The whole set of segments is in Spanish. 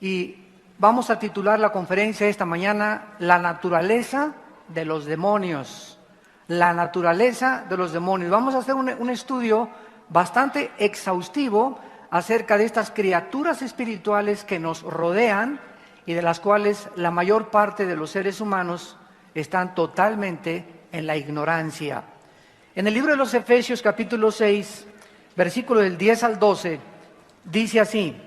Y vamos a titular la conferencia esta mañana, La naturaleza de los demonios. La naturaleza de los demonios. Vamos a hacer un estudio bastante exhaustivo acerca de estas criaturas espirituales que nos rodean y de las cuales la mayor parte de los seres humanos están totalmente en la ignorancia. En el libro de los Efesios, capítulo 6, versículo del 10 al 12, dice así: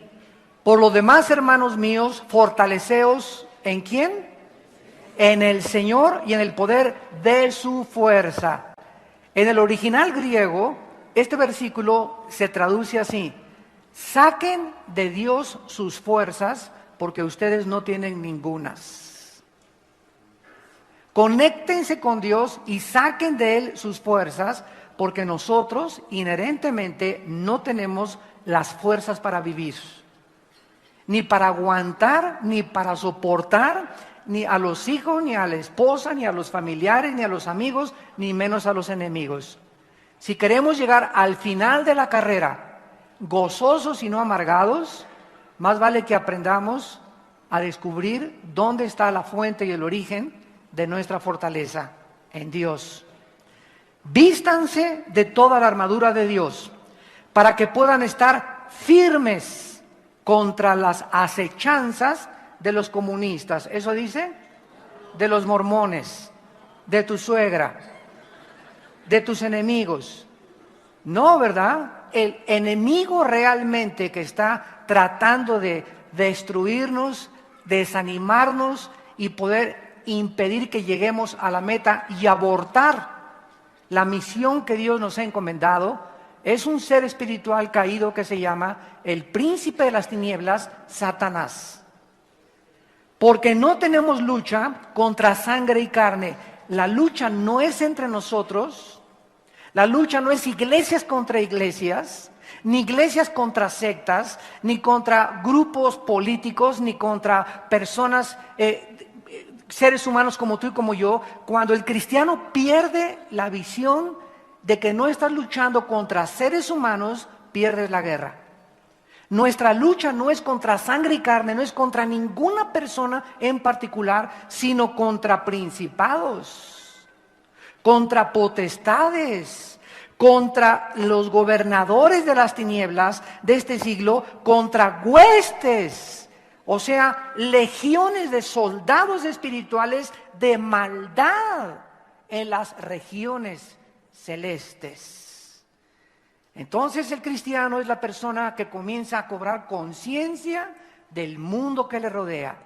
por lo demás, hermanos míos, fortaleceos, ¿en quién? En el Señor y en el poder de su fuerza. En el original griego, este versículo se traduce así: saquen de Dios sus fuerzas, porque ustedes no tienen ningunas. Conéctense con Dios y saquen de Él sus fuerzas, porque nosotros inherentemente no tenemos las fuerzas para vivir, ni para aguantar, ni para soportar, ni a los hijos, ni a la esposa, ni a los familiares, ni a los amigos, ni menos a los enemigos. Si queremos llegar al final de la carrera gozosos y no amargados, más vale que aprendamos a descubrir dónde está la fuente y el origen de nuestra fortaleza, en Dios. Vístanse de toda la armadura de Dios, para que puedan estar firmes contra las acechanzas de los comunistas. ¿Eso dice? De los mormones, de tu suegra, de tus enemigos. No, ¿verdad? El enemigo realmente que está tratando de destruirnos, desanimarnos y poder impedir que lleguemos a la meta y abortar la misión que Dios nos ha encomendado, es un ser espiritual caído que se llama el príncipe de las tinieblas, Satanás. Porque no tenemos lucha contra sangre y carne. La lucha no es entre nosotros, la lucha no es iglesias contra iglesias, ni iglesias contra sectas, ni contra grupos políticos, ni contra personas, seres humanos como tú y como yo. Cuando el cristiano pierde la visión de que no estás luchando contra seres humanos, pierdes la guerra. Nuestra lucha no es contra sangre y carne, no es contra ninguna persona en particular, sino contra principados, contra potestades, contra los gobernadores de las tinieblas de este siglo, contra huestes, o sea, legiones de soldados espirituales de maldad en las regiones celestes. Entonces el cristiano es la persona que comienza a cobrar conciencia del mundo que le rodea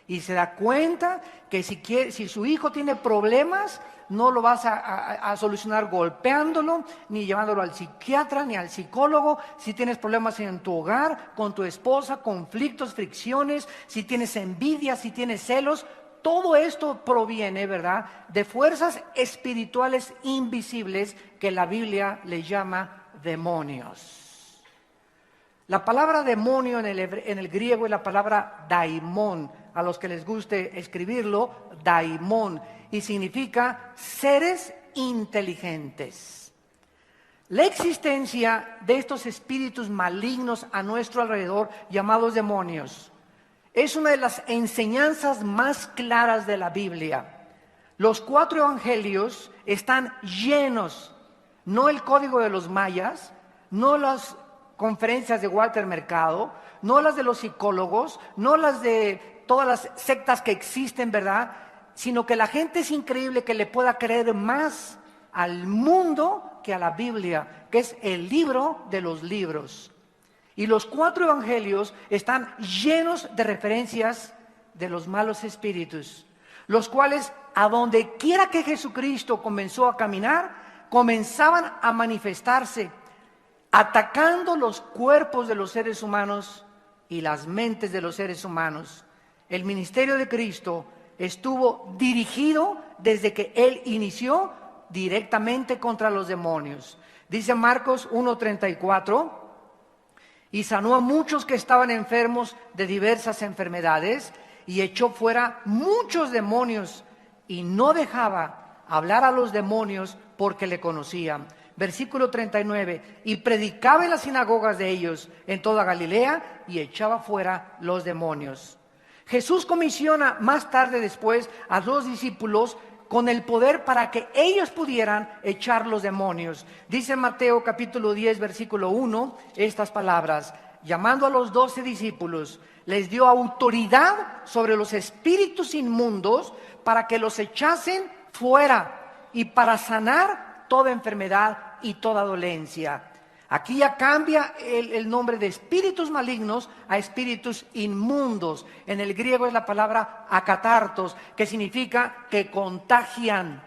y se da cuenta que si su hijo tiene problemas, no lo vas a solucionar golpeándolo, ni llevándolo al psiquiatra, ni al psicólogo. Si tienes problemas en tu hogar, con tu esposa, conflictos, fricciones, si tienes envidia, si tienes celos, todo esto proviene, ¿verdad?, de fuerzas espirituales invisibles que la Biblia le llama demonios. La palabra demonio en el griego es la palabra daimon, a los que les guste escribirlo, daimon, y significa seres inteligentes. La existencia de estos espíritus malignos a nuestro alrededor, llamados demonios, es una de las enseñanzas más claras de la Biblia. Los 4 evangelios están llenos, no el código de los mayas, no las conferencias de Walter Mercado, no las de los psicólogos, no las de todas las sectas que existen, ¿verdad?, sino que la gente es increíble que le pueda creer más al mundo que a la Biblia, que es el libro de los libros. Y los 4 evangelios están llenos de referencias de los malos espíritus, los cuales, a donde quiera que Jesucristo comenzó a caminar, comenzaban a manifestarse, atacando los cuerpos de los seres humanos y las mentes de los seres humanos. El ministerio de Cristo estuvo dirigido desde que Él inició directamente contra los demonios. Dice Marcos 1:34, y sanó a muchos que estaban enfermos de diversas enfermedades y echó fuera muchos demonios y no dejaba hablar a los demonios porque le conocían. Versículo 39, y predicaba en las sinagogas de ellos en toda Galilea y echaba fuera los demonios. Jesús comisiona más tarde después a los discípulos con el poder para que ellos pudieran echar los demonios. Dice Mateo capítulo 10 versículo 1 estas palabras: llamando a los 12 discípulos, les dio autoridad sobre los espíritus inmundos para que los echasen fuera y para sanar toda enfermedad y toda dolencia. Aquí ya cambia el nombre de espíritus malignos a espíritus inmundos. En el griego es la palabra akatartos, que significa que contagian,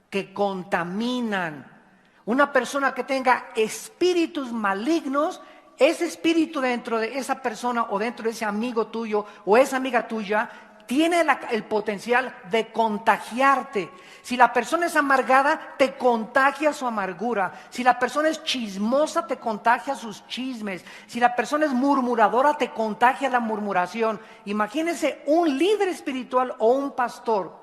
que contaminan. Una persona que tenga espíritus malignos, ese espíritu dentro de esa persona o dentro de ese amigo tuyo o esa amiga tuya tiene el potencial de contagiarte. Si la persona es amargada, te contagia su amargura. Si la persona es chismosa, te contagia sus chismes. Si la persona es murmuradora, te contagia la murmuración. Imagínense un líder espiritual o un pastor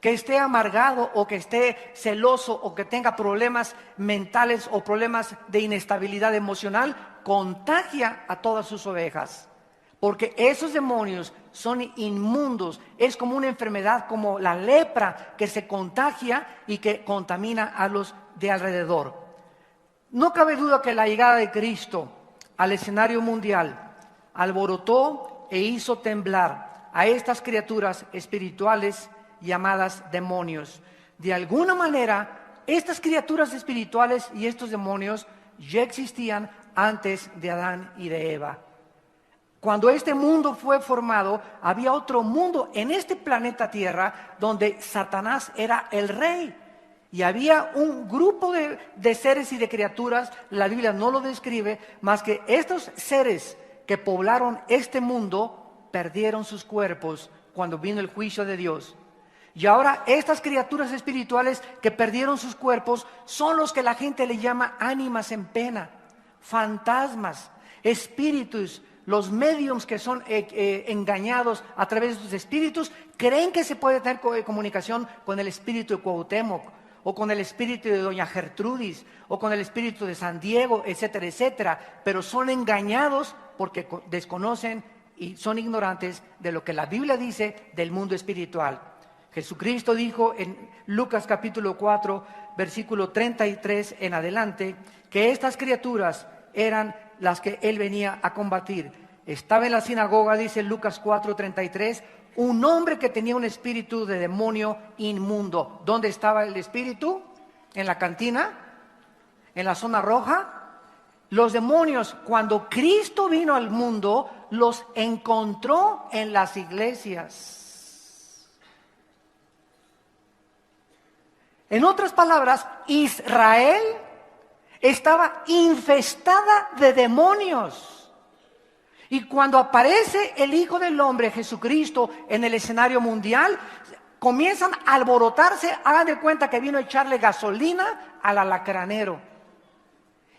que esté amargado o que esté celoso o que tenga problemas mentales o problemas de inestabilidad emocional, contagia a todas sus ovejas. Porque esos demonios son inmundos, es como una enfermedad, como la lepra que se contagia y que contamina a los de alrededor. No cabe duda que la llegada de Cristo al escenario mundial alborotó e hizo temblar a estas criaturas espirituales llamadas demonios. De alguna manera, estas criaturas espirituales y estos demonios ya existían antes de Adán y de Eva. Cuando este mundo fue formado, había otro mundo en este planeta Tierra donde Satanás era el rey. Y había un grupo de seres y de criaturas, la Biblia no lo describe, más que estos seres que poblaron este mundo perdieron sus cuerpos cuando vino el juicio de Dios. Y ahora estas criaturas espirituales que perdieron sus cuerpos son los que la gente le llama ánimas en pena, fantasmas, espíritus. Los mediums que son engañados a través de sus espíritus creen que se puede tener comunicación con el espíritu de Cuauhtémoc o con el espíritu de doña Gertrudis o con el espíritu de San Diego, etcétera, etcétera. Pero son engañados porque desconocen y son ignorantes de lo que la Biblia dice del mundo espiritual. Jesucristo dijo en Lucas capítulo 4, versículo 33 en adelante, que estas criaturas eran las que él venía a combatir. Estaba en la sinagoga, dice Lucas 4:33, un hombre que tenía un espíritu de demonio inmundo. ¿Dónde estaba el espíritu? ¿En la cantina? ¿En la zona roja? Los demonios, cuando Cristo vino al mundo, los encontró en las iglesias. En otras palabras, Israel estaba infestada de demonios. Y cuando aparece el Hijo del Hombre, Jesucristo, en el escenario mundial, comienzan a alborotarse. Hagan de cuenta que vino a echarle gasolina al alacranero.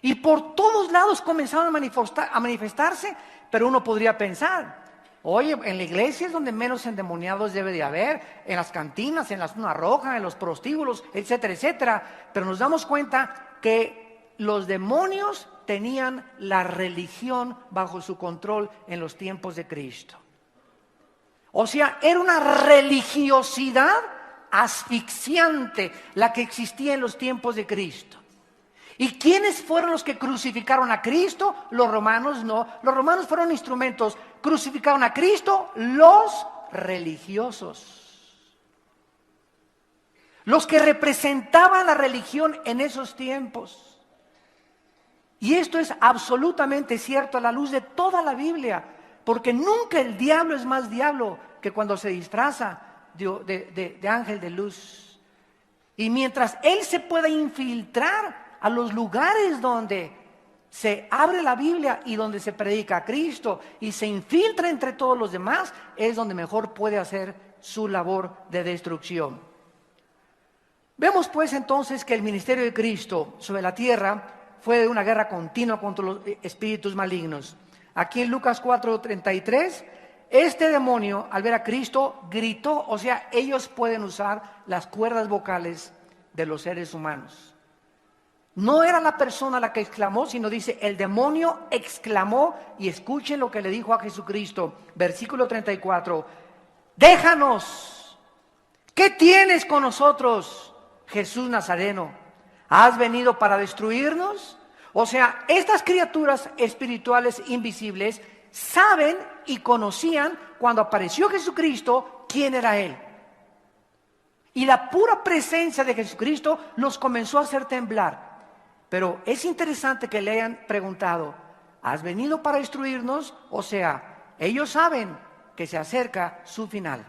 Y por todos lados comenzaron a manifestarse, pero uno podría pensar, oye, en la iglesia es donde menos endemoniados debe de haber, en las cantinas, en la zona roja, en los prostíbulos, etcétera, etcétera. Pero nos damos cuenta que los demonios tenían la religión bajo su control en los tiempos de Cristo. O sea, era una religiosidad asfixiante la que existía en los tiempos de Cristo. ¿Y quiénes fueron los que crucificaron a Cristo? Los romanos no. Los romanos fueron instrumentos. Crucificaron a Cristo los religiosos. Los que representaban la religión en esos tiempos. Y esto es absolutamente cierto a la luz de toda la Biblia, porque nunca el diablo es más diablo que cuando se disfraza de ángel de luz. Y mientras él se pueda infiltrar a los lugares donde se abre la Biblia y donde se predica a Cristo y se infiltra entre todos los demás, es donde mejor puede hacer su labor de destrucción. Vemos pues entonces que el ministerio de Cristo sobre la tierra fue de una guerra continua contra los espíritus malignos. Aquí en Lucas 4:33, este demonio al ver a Cristo gritó, o sea, ellos pueden usar las cuerdas vocales de los seres humanos. No era la persona la que exclamó, sino dice, el demonio exclamó, y escuchen lo que le dijo a Jesucristo, versículo 34, déjanos, ¿qué tienes con nosotros, Jesús Nazareno? ¿Has venido para destruirnos? O sea, estas criaturas espirituales invisibles saben y conocían cuando apareció Jesucristo quién era Él. Y la pura presencia de Jesucristo los comenzó a hacer temblar. Pero es interesante que le hayan preguntado, ¿has venido para destruirnos? O sea, ellos saben que se acerca su final.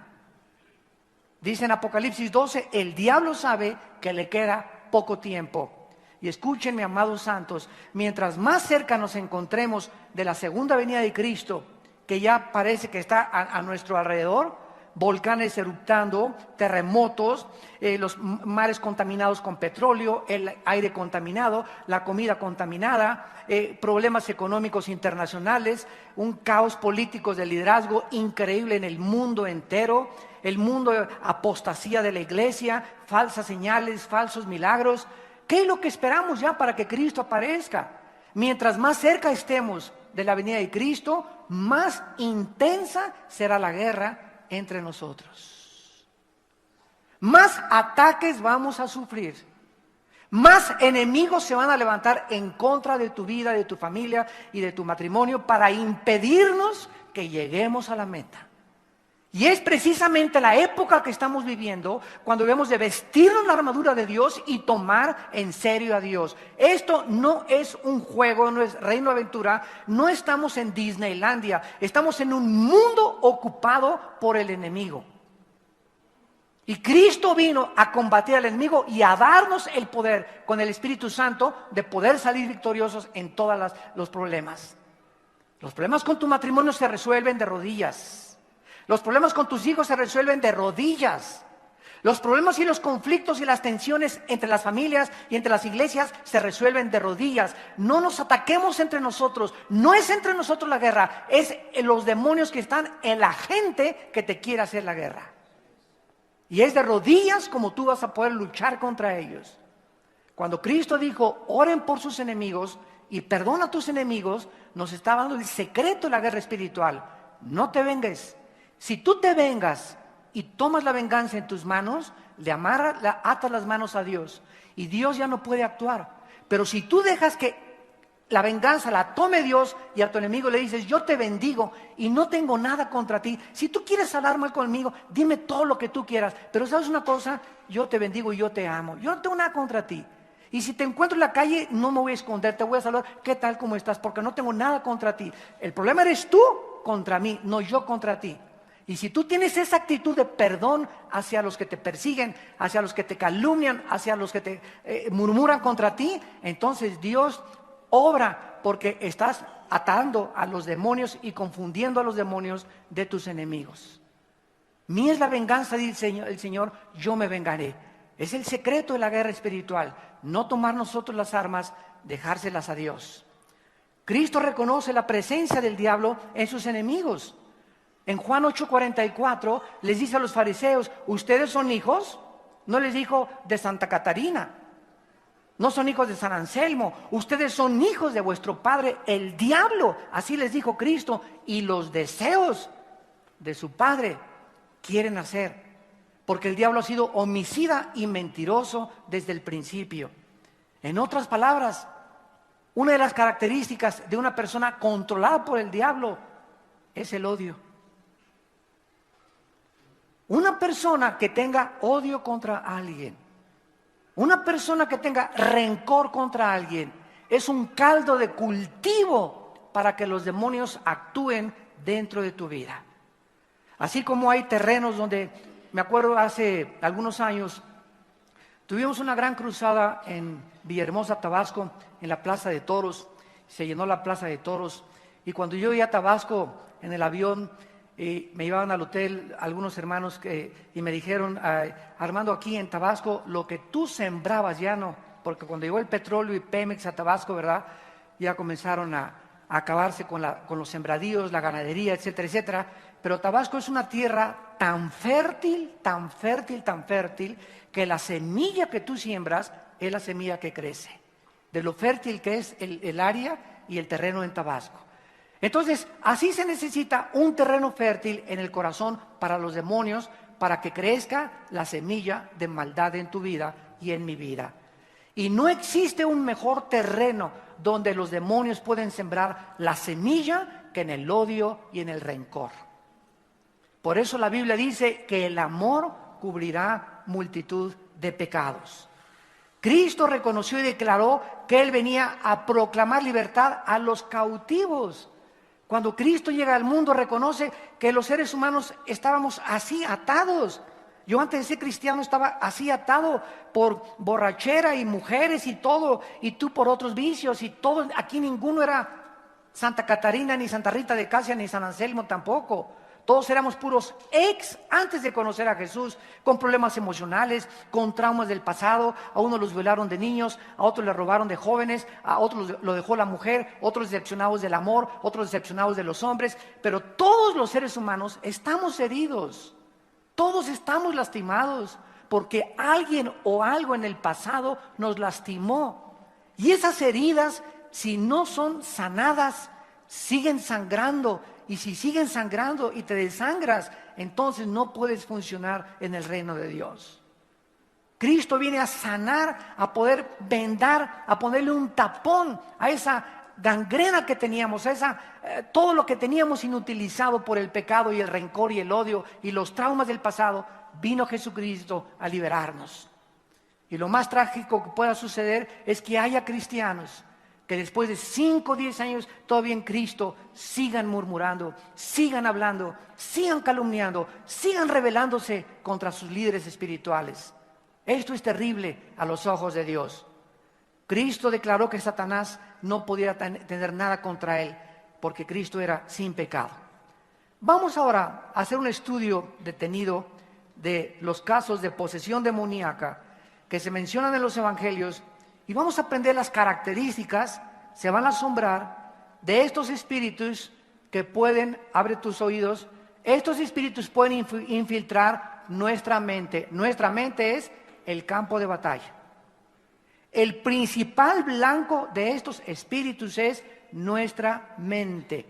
Dice en Apocalipsis 12, el diablo sabe que le queda poco tiempo. Y escuchen, mis amados santos, mientras más cerca nos encontremos de la segunda venida de Cristo, que ya parece que está a nuestro alrededor, volcanes eruptando, terremotos, los mares contaminados con petróleo, el aire contaminado, la comida contaminada, problemas económicos internacionales, un caos político de liderazgo increíble en el mundo entero, el mundo apostasía de la iglesia, falsas señales, falsos milagros. ¿Qué es lo que esperamos ya para que Cristo aparezca? Mientras más cerca estemos de la venida de Cristo, más intensa será la guerra entre nosotros. Más ataques vamos a sufrir. Más enemigos se van a levantar en contra de tu vida, de tu familia y de tu matrimonio para impedirnos que lleguemos a la meta. Y es precisamente la época que estamos viviendo cuando debemos de vestirnos la armadura de Dios y tomar en serio a Dios. Esto no es un juego, no es reino de aventura, no estamos en Disneylandia, estamos en un mundo ocupado por el enemigo. Y Cristo vino a combatir al enemigo y a darnos el poder con el Espíritu Santo de poder salir victoriosos en todos los problemas. Los problemas con tu matrimonio se resuelven de rodillas. Los problemas con tus hijos se resuelven de rodillas. Los problemas y los conflictos y las tensiones entre las familias y entre las iglesias se resuelven de rodillas. No nos ataquemos entre nosotros. No es entre nosotros la guerra. Es los demonios que están en la gente que te quiere hacer la guerra. Y es de rodillas como tú vas a poder luchar contra ellos. Cuando Cristo dijo, oren por sus enemigos y perdona a tus enemigos, nos está dando el secreto de la guerra espiritual. No te vengues. Si tú te vengas y tomas la venganza en tus manos, atas las manos a Dios y Dios ya no puede actuar. Pero si tú dejas que la venganza la tome Dios y a tu enemigo le dices, yo te bendigo y no tengo nada contra ti. Si tú quieres hablar mal conmigo, dime todo lo que tú quieras. Pero ¿sabes una cosa? Yo te bendigo y yo te amo. Yo no tengo nada contra ti. Y si te encuentro en la calle, no me voy a esconder, te voy a saludar. ¿Qué tal? ¿Cómo estás? Porque no tengo nada contra ti. El problema eres tú contra mí, no yo contra ti. Y si tú tienes esa actitud de perdón hacia los que te persiguen, hacia los que te calumnian, hacia los que te murmuran contra ti, entonces Dios obra porque estás atando a los demonios y confundiendo a los demonios de tus enemigos. Mía es la venganza, dice el Señor, yo me vengaré. Es el secreto de la guerra espiritual, no tomar nosotros las armas, dejárselas a Dios. Cristo reconoce la presencia del diablo en sus enemigos. En Juan 8:44 les dice a los fariseos, ¿ustedes son hijos? No les dijo de Santa Catarina, no son hijos de San Anselmo, ustedes son hijos de vuestro padre el diablo, así les dijo Cristo, y los deseos de su padre quieren hacer, porque el diablo ha sido homicida y mentiroso desde el principio. En otras palabras, una de las características de una persona controlada por el diablo es el odio. Una persona que tenga odio contra alguien, una persona que tenga rencor contra alguien, es un caldo de cultivo para que los demonios actúen dentro de tu vida. Así como hay terrenos donde, me acuerdo hace algunos años, tuvimos una gran cruzada en Villahermosa, Tabasco, en la Plaza de Toros, se llenó la Plaza de Toros, y cuando yo iba a Tabasco en el avión, me llevaban al hotel algunos hermanos y me dijeron, Armando, aquí en Tabasco, lo que tú sembrabas ya no, porque cuando llegó el petróleo y Pemex a Tabasco, ¿verdad? Ya comenzaron a acabarse con los sembradíos, la ganadería, etcétera, etcétera. Pero Tabasco es una tierra tan fértil, tan fértil, tan fértil, que la semilla que tú siembras es la semilla que crece. de lo fértil que es el área y el terreno en Tabasco. Entonces, así se necesita un terreno fértil en el corazón para los demonios, para que crezca la semilla de maldad en tu vida y en mi vida. Y no existe un mejor terreno donde los demonios pueden sembrar la semilla que en el odio y en el rencor. Por eso la Biblia dice que el amor cubrirá multitud de pecados. Cristo reconoció y declaró que Él venía a proclamar libertad a los cautivos. Cuando Cristo llega al mundo, reconoce que los seres humanos estábamos así atados. Yo antes de ser cristiano estaba así atado por borrachera y mujeres y todo, y tú por otros vicios y todo. Aquí ninguno era Santa Catarina, ni Santa Rita de Casia, ni San Anselmo tampoco. Todos éramos puros antes de conocer a Jesús, con problemas emocionales, con traumas del pasado. A unos los violaron de niños, a otros les robaron de jóvenes, a otros lo dejó la mujer, otros decepcionados del amor, otros decepcionados de los hombres. Pero todos los seres humanos estamos heridos, todos estamos lastimados, porque alguien o algo en el pasado nos lastimó. Y esas heridas, si no son sanadas, siguen sangrando. Y si siguen sangrando y te desangras, entonces no puedes funcionar en el reino de Dios. Cristo viene a sanar, a poder vendar, a ponerle un tapón a esa gangrena que teníamos, a todo lo que teníamos inutilizado por el pecado y el rencor y el odio y los traumas del pasado. Vino Jesucristo a liberarnos. Y lo más trágico que pueda suceder es que haya cristianos que después de 5 o 10 años todavía en Cristo sigan murmurando, sigan hablando, sigan calumniando, sigan rebelándose contra sus líderes espirituales. Esto es terrible a los ojos de Dios. Cristo declaró que Satanás no podía tener nada contra él, porque Cristo era sin pecado. Vamos ahora a hacer un estudio detenido de los casos de posesión demoníaca que se mencionan en los evangelios. Y vamos a aprender las características, se van a asombrar, de estos espíritus que pueden, abre tus oídos, estos espíritus pueden infiltrar nuestra mente. Nuestra mente es el campo de batalla. El principal blanco de estos espíritus es nuestra mente.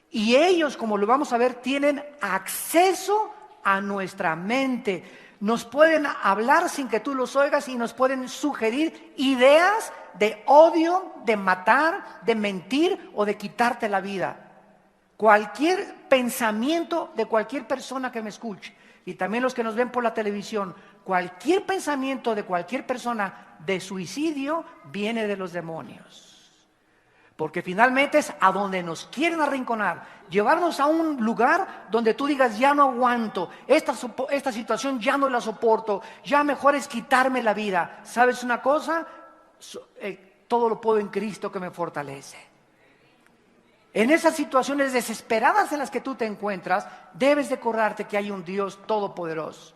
Y ellos, como lo vamos a ver, tienen acceso a nuestra mente. Nos pueden hablar sin que tú los oigas y nos pueden sugerir ideas de odio, de matar, de mentir o de quitarte la vida. Cualquier pensamiento de cualquier persona que me escuche, y también los que nos ven por la televisión, cualquier pensamiento de cualquier persona de suicidio viene de los demonios. Porque finalmente es a donde nos quieren arrinconar, llevarnos a un lugar donde tú digas, ya no aguanto, esta situación ya no la soporto, ya mejor es quitarme la vida. ¿Sabes una cosa? Todo lo puedo en Cristo que me fortalece. En esas situaciones desesperadas en las que tú te encuentras, debes de acordarte que hay un Dios todopoderoso.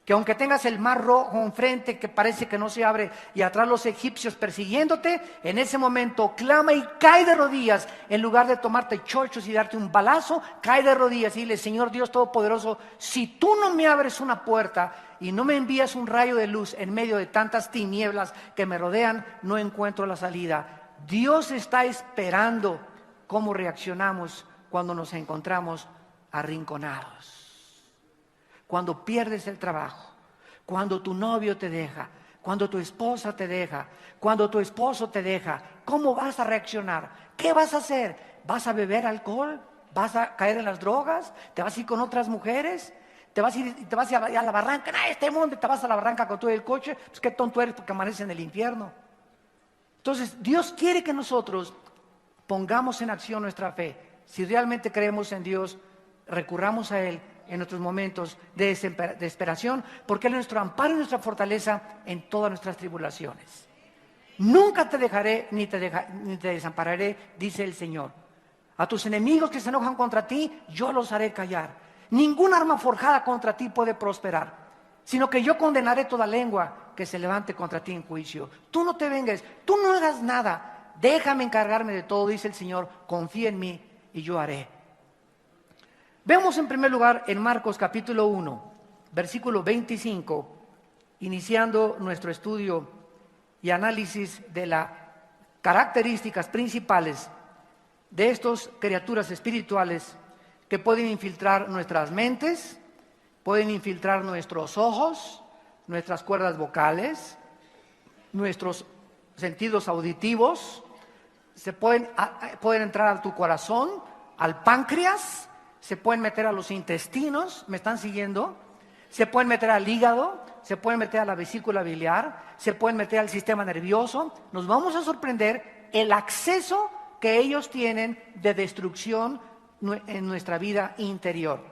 Que aunque tengas el mar rojo enfrente que parece que no se abre y atrás los egipcios persiguiéndote, en ese momento clama y cae de rodillas. En lugar de tomarte chochos y darte un balazo, cae de rodillas y dile, Señor Dios Todopoderoso, si tú no me abres una puerta y no me envías un rayo de luz en medio de tantas tinieblas que me rodean, no encuentro la salida. Dios está esperando cómo reaccionamos cuando nos encontramos arrinconados. Cuando pierdes el trabajo, cuando tu novio te deja, cuando tu esposa te deja, cuando tu esposo te deja, ¿cómo vas a reaccionar? ¿Qué vas a hacer? ¿Vas a beber alcohol? ¿Vas a caer en las drogas? ¿Te vas a ir con otras mujeres? ¿Te vas a ir a la barranca? ¡Ah, este mundo! ¿Te vas a la barranca con todo el coche? Pues qué tonto eres porque amaneces en el infierno. Entonces, Dios quiere que nosotros pongamos en acción nuestra fe. Si realmente creemos en Dios, recurramos a Él en nuestros momentos de desesperación, porque Él es nuestro amparo y nuestra fortaleza en todas nuestras tribulaciones. Nunca te dejaré ni te desampararé, dice el Señor. A tus enemigos que se enojan contra ti, yo los haré callar. Ninguna arma forjada contra ti puede prosperar, sino que yo condenaré toda lengua que se levante contra ti en juicio. Tú no te vengues, tú no hagas nada, déjame encargarme de todo, dice el Señor, confía en mí y yo haré. Vemos en primer lugar en Marcos capítulo 1, versículo 25, iniciando nuestro estudio y análisis de las características principales de estas criaturas espirituales que pueden infiltrar nuestras mentes, pueden infiltrar nuestros ojos, nuestras cuerdas vocales, nuestros sentidos auditivos, pueden entrar a tu corazón, al páncreas, se pueden meter a los intestinos, ¿me están siguiendo? Se pueden meter al hígado, se pueden meter a la vesícula biliar, se pueden meter al sistema nervioso. Nos vamos a sorprender el acceso que ellos tienen de destrucción en nuestra vida interior.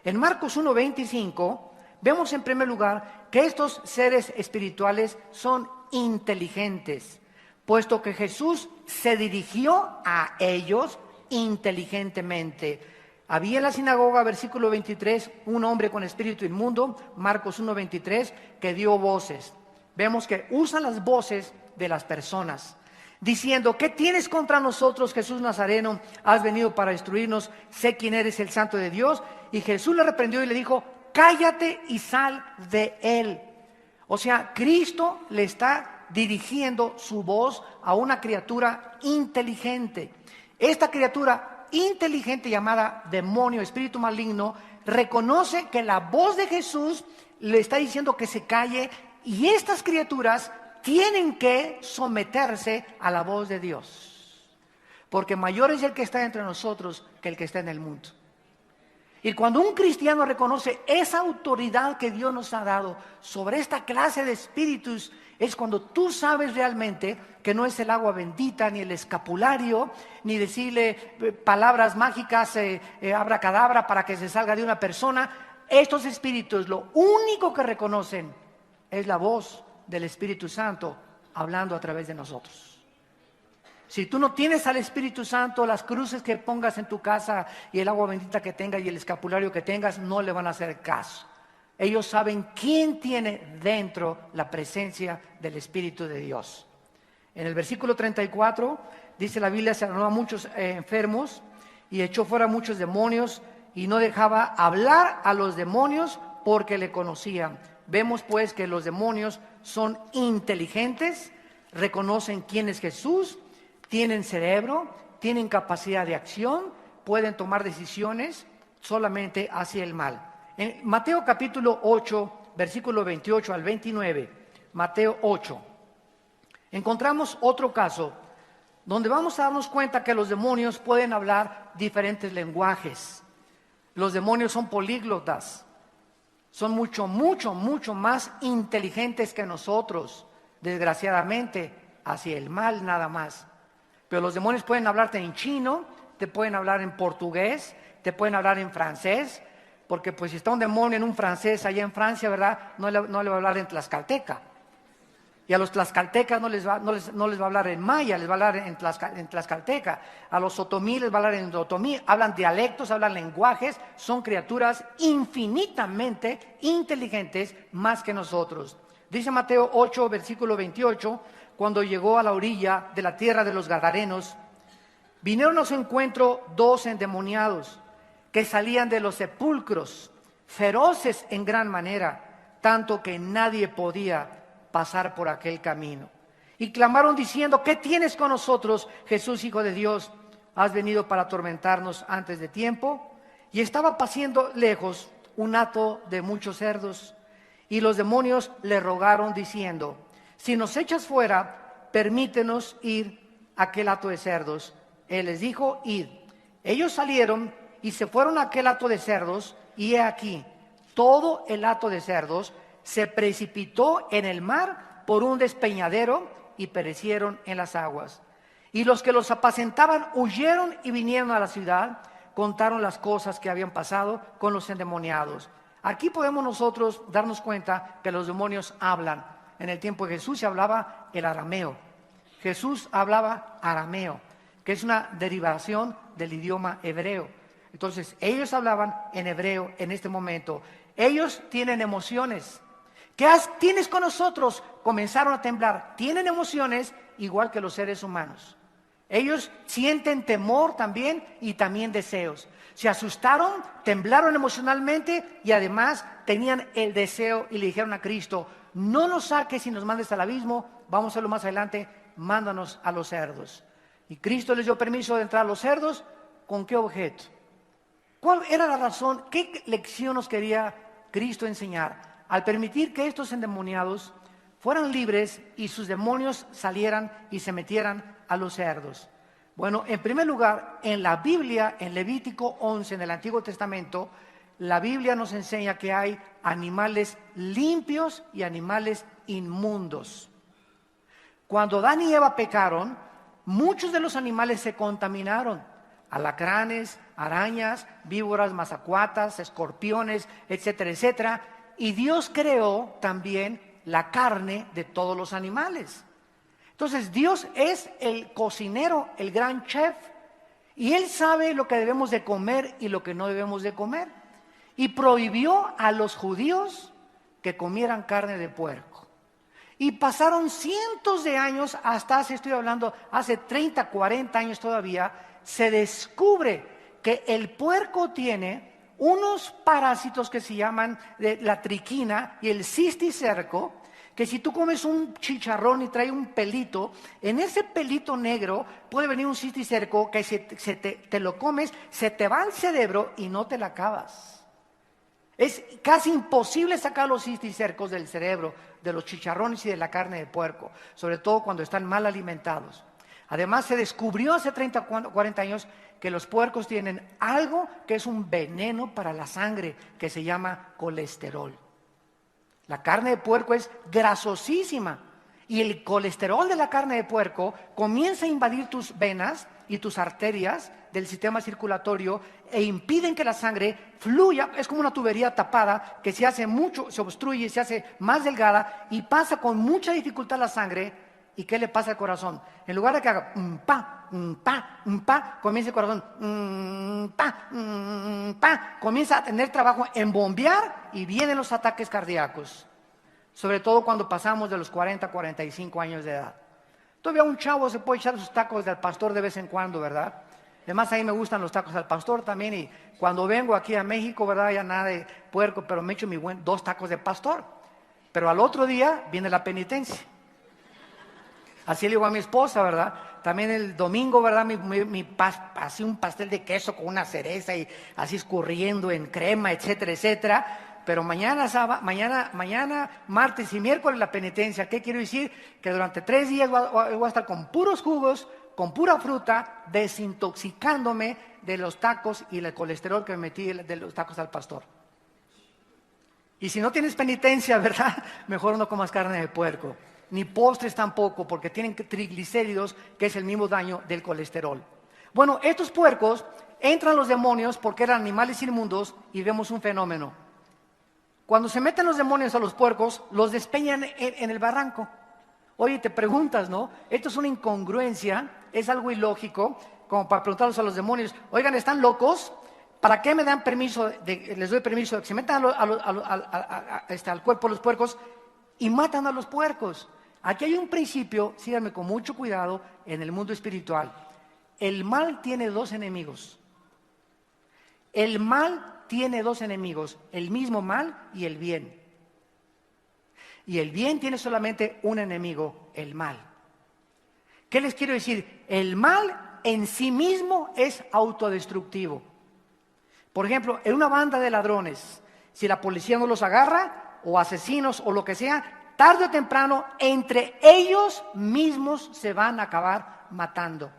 En Marcos 1:25 vemos en primer lugar que estos seres espirituales son inteligentes, puesto que Jesús se dirigió a ellos inteligentemente. Había en la sinagoga, versículo 23, un hombre con espíritu inmundo, Marcos 1:23, que dio voces. Vemos que usan las voces de las personas, diciendo: ¿qué tienes contra nosotros, Jesús Nazareno? Has venido para destruirnos, sé quién eres, el Santo de Dios. Y Jesús le reprendió y le dijo: cállate y sal de él. O sea, Cristo le está dirigiendo su voz a una criatura inteligente. Esta criatura inteligente, llamada demonio, espíritu maligno, reconoce que la voz de Jesús le está diciendo que se calle, y estas criaturas tienen que someterse a la voz de Dios, porque mayor es el que está entre nosotros que el que está en el mundo. Y cuando un cristiano reconoce esa autoridad que Dios nos ha dado sobre esta clase de espíritus, es cuando tú sabes realmente que no es el agua bendita, ni el escapulario, ni decirle palabras mágicas, abracadabra, para que se salga de una persona. Estos espíritus lo único que reconocen es la voz del Espíritu Santo hablando a través de nosotros. Si tú no tienes al Espíritu Santo, las cruces que pongas en tu casa y el agua bendita que tengas y el escapulario que tengas no le van a hacer caso. Ellos saben quién tiene dentro la presencia del Espíritu de Dios. En el versículo 34 dice la Biblia: sanó a muchos enfermos y echó fuera a muchos demonios, y no dejaba hablar a los demonios porque le conocían. Vemos pues que los demonios son inteligentes, reconocen quién es Jesús, tienen cerebro, tienen capacidad de acción, pueden tomar decisiones solamente hacia el mal. En Mateo capítulo 8, versículo 28 al 29, Mateo 8, encontramos otro caso donde vamos a darnos cuenta que los demonios pueden hablar diferentes lenguajes. Los demonios son políglotas, son mucho más inteligentes que nosotros, desgraciadamente, hacia el mal nada más. Pero los demonios pueden hablarte en chino, te pueden hablar en portugués, te pueden hablar en francés, porque pues si está un demonio en un francés allá en Francia, ¿verdad? No le va a hablar en tlaxcalteca. Y a los tlaxcaltecas no les va a hablar en maya, les va a hablar en tlaxcalteca. A los otomí les va a hablar en otomí. Hablan dialectos, hablan lenguajes, son criaturas infinitamente inteligentes más que nosotros. Dice Mateo 8, versículo 28, cuando llegó a la orilla de la tierra de los Gadarenos, vinieron a su encuentro 2 endemoniados que salían de los sepulcros, feroces en gran manera, tanto que nadie podía pasar por aquel camino. Y clamaron diciendo: ¿qué tienes con nosotros, Jesús, Hijo de Dios? ¿Has venido para atormentarnos antes de tiempo? Y estaba pasando lejos un hato de muchos cerdos, y los demonios le rogaron diciendo: si nos echas fuera, permítenos ir a aquel hato de cerdos. Él les dijo: id. Ellos salieron y se fueron a aquel hato de cerdos, y he aquí, todo el hato de cerdos se precipitó en el mar por un despeñadero y perecieron en las aguas. Y los que los apacentaban huyeron y vinieron a la ciudad, contaron las cosas que habían pasado con los endemoniados. Aquí podemos nosotros darnos cuenta que los demonios hablan. En el tiempo de Jesús se hablaba el arameo. Jesús hablaba arameo, que es una derivación del idioma hebreo. Entonces, ellos hablaban en hebreo en este momento. Ellos tienen emociones. ¿Qué tienes con nosotros? Comenzaron a temblar. Tienen emociones igual que los seres humanos. Ellos sienten temor también y también deseos. Se asustaron, temblaron emocionalmente y además tenían el deseo y le dijeron a Cristo: no nos saques y nos mandes al abismo, vamos a hacerlo más adelante, mándanos a los cerdos. Y Cristo les dio permiso de entrar a los cerdos, ¿con qué objeto? ¿Cuál era la razón? ¿Qué lección nos quería Cristo enseñar? Al permitir que estos endemoniados fueran libres y sus demonios salieran y se metieran a los cerdos. Bueno, en primer lugar, en la Biblia, en Levítico 11, en el Antiguo Testamento, la Biblia nos enseña que hay animales limpios y animales inmundos. Cuando Adán y Eva pecaron, muchos de los animales se contaminaron. Alacranes, arañas, víboras, mazacuatas, escorpiones, etcétera, etcétera. Y Dios creó también la carne de todos los animales. Entonces Dios es el cocinero, el gran chef, y Él sabe lo que debemos de comer y lo que no debemos de comer. Y prohibió a los judíos que comieran carne de puerco. Y pasaron cientos de años, hasta estoy hablando, hace 30, 40 años todavía, se descubre que el puerco tiene unos parásitos que se llaman la triquina y el cisticerco, que si tú comes un chicharrón y trae un pelito, en ese pelito negro puede venir un cisticerco que te lo comes, se te va al cerebro y no te la acabas. Es casi imposible sacar los cisticercos del cerebro, de los chicharrones y de la carne de puerco, sobre todo cuando están mal alimentados. Además, se descubrió hace 30, 40 años que los puercos tienen algo que es un veneno para la sangre, que se llama colesterol. La carne de puerco es grasosísima y el colesterol de la carne de puerco comienza a invadir tus venas y tus arterias del sistema circulatorio e impiden que la sangre fluya. Es como una tubería tapada que se hace mucho, se obstruye, se hace más delgada y pasa con mucha dificultad la sangre. ¿Y qué le pasa al corazón? En lugar de que haga pa, comienza el corazón comienza a tener trabajo en bombear y vienen los ataques cardíacos. Sobre todo cuando pasamos de los 40, 45 años de edad. Todavía un chavo se puede echar sus tacos del pastor de vez en cuando, ¿verdad? Además, a mí me gustan los tacos al pastor también. Y cuando vengo aquí a México, ¿verdad? Ya nada de puerco, pero me echo 2 tacos de pastor. Pero al otro día viene la penitencia. Así le digo a mi esposa, ¿verdad? También el domingo, ¿verdad? Así un pastel de queso con una cereza y así escurriendo en crema, etcétera, etcétera. Pero mañana, martes y miércoles la penitencia. ¿Qué quiero decir? Que durante 3 días voy a estar con puros jugos, con pura fruta, desintoxicándome de los tacos y el colesterol que me metí de los tacos al pastor. Y si no tienes penitencia, ¿verdad? Mejor no comas carne de puerco. Ni postres tampoco, porque tienen triglicéridos, que es el mismo daño del colesterol. Bueno, estos puercos entran los demonios porque eran animales inmundos y vemos un fenómeno. Cuando se meten los demonios a los puercos, los despeñan en el barranco. Oye, te preguntas, ¿no? Esto es una incongruencia, es algo ilógico, como para preguntarlos a los demonios, oigan, ¿están locos? ¿Para qué me dan permiso, les doy permiso de que se metan al cuerpo de los puercos y matan a los puercos? Aquí hay un principio, síganme con mucho cuidado, en el mundo espiritual. El mal tiene 2 enemigos. El mal tiene 2 enemigos, el mismo mal y el bien. Y el bien tiene solamente un enemigo, el mal. ¿Qué les quiero decir? El mal en sí mismo es autodestructivo. Por ejemplo, en una banda de ladrones, si la policía no los agarra, o asesinos o lo que sea, tarde o temprano entre ellos mismos se van a acabar matando.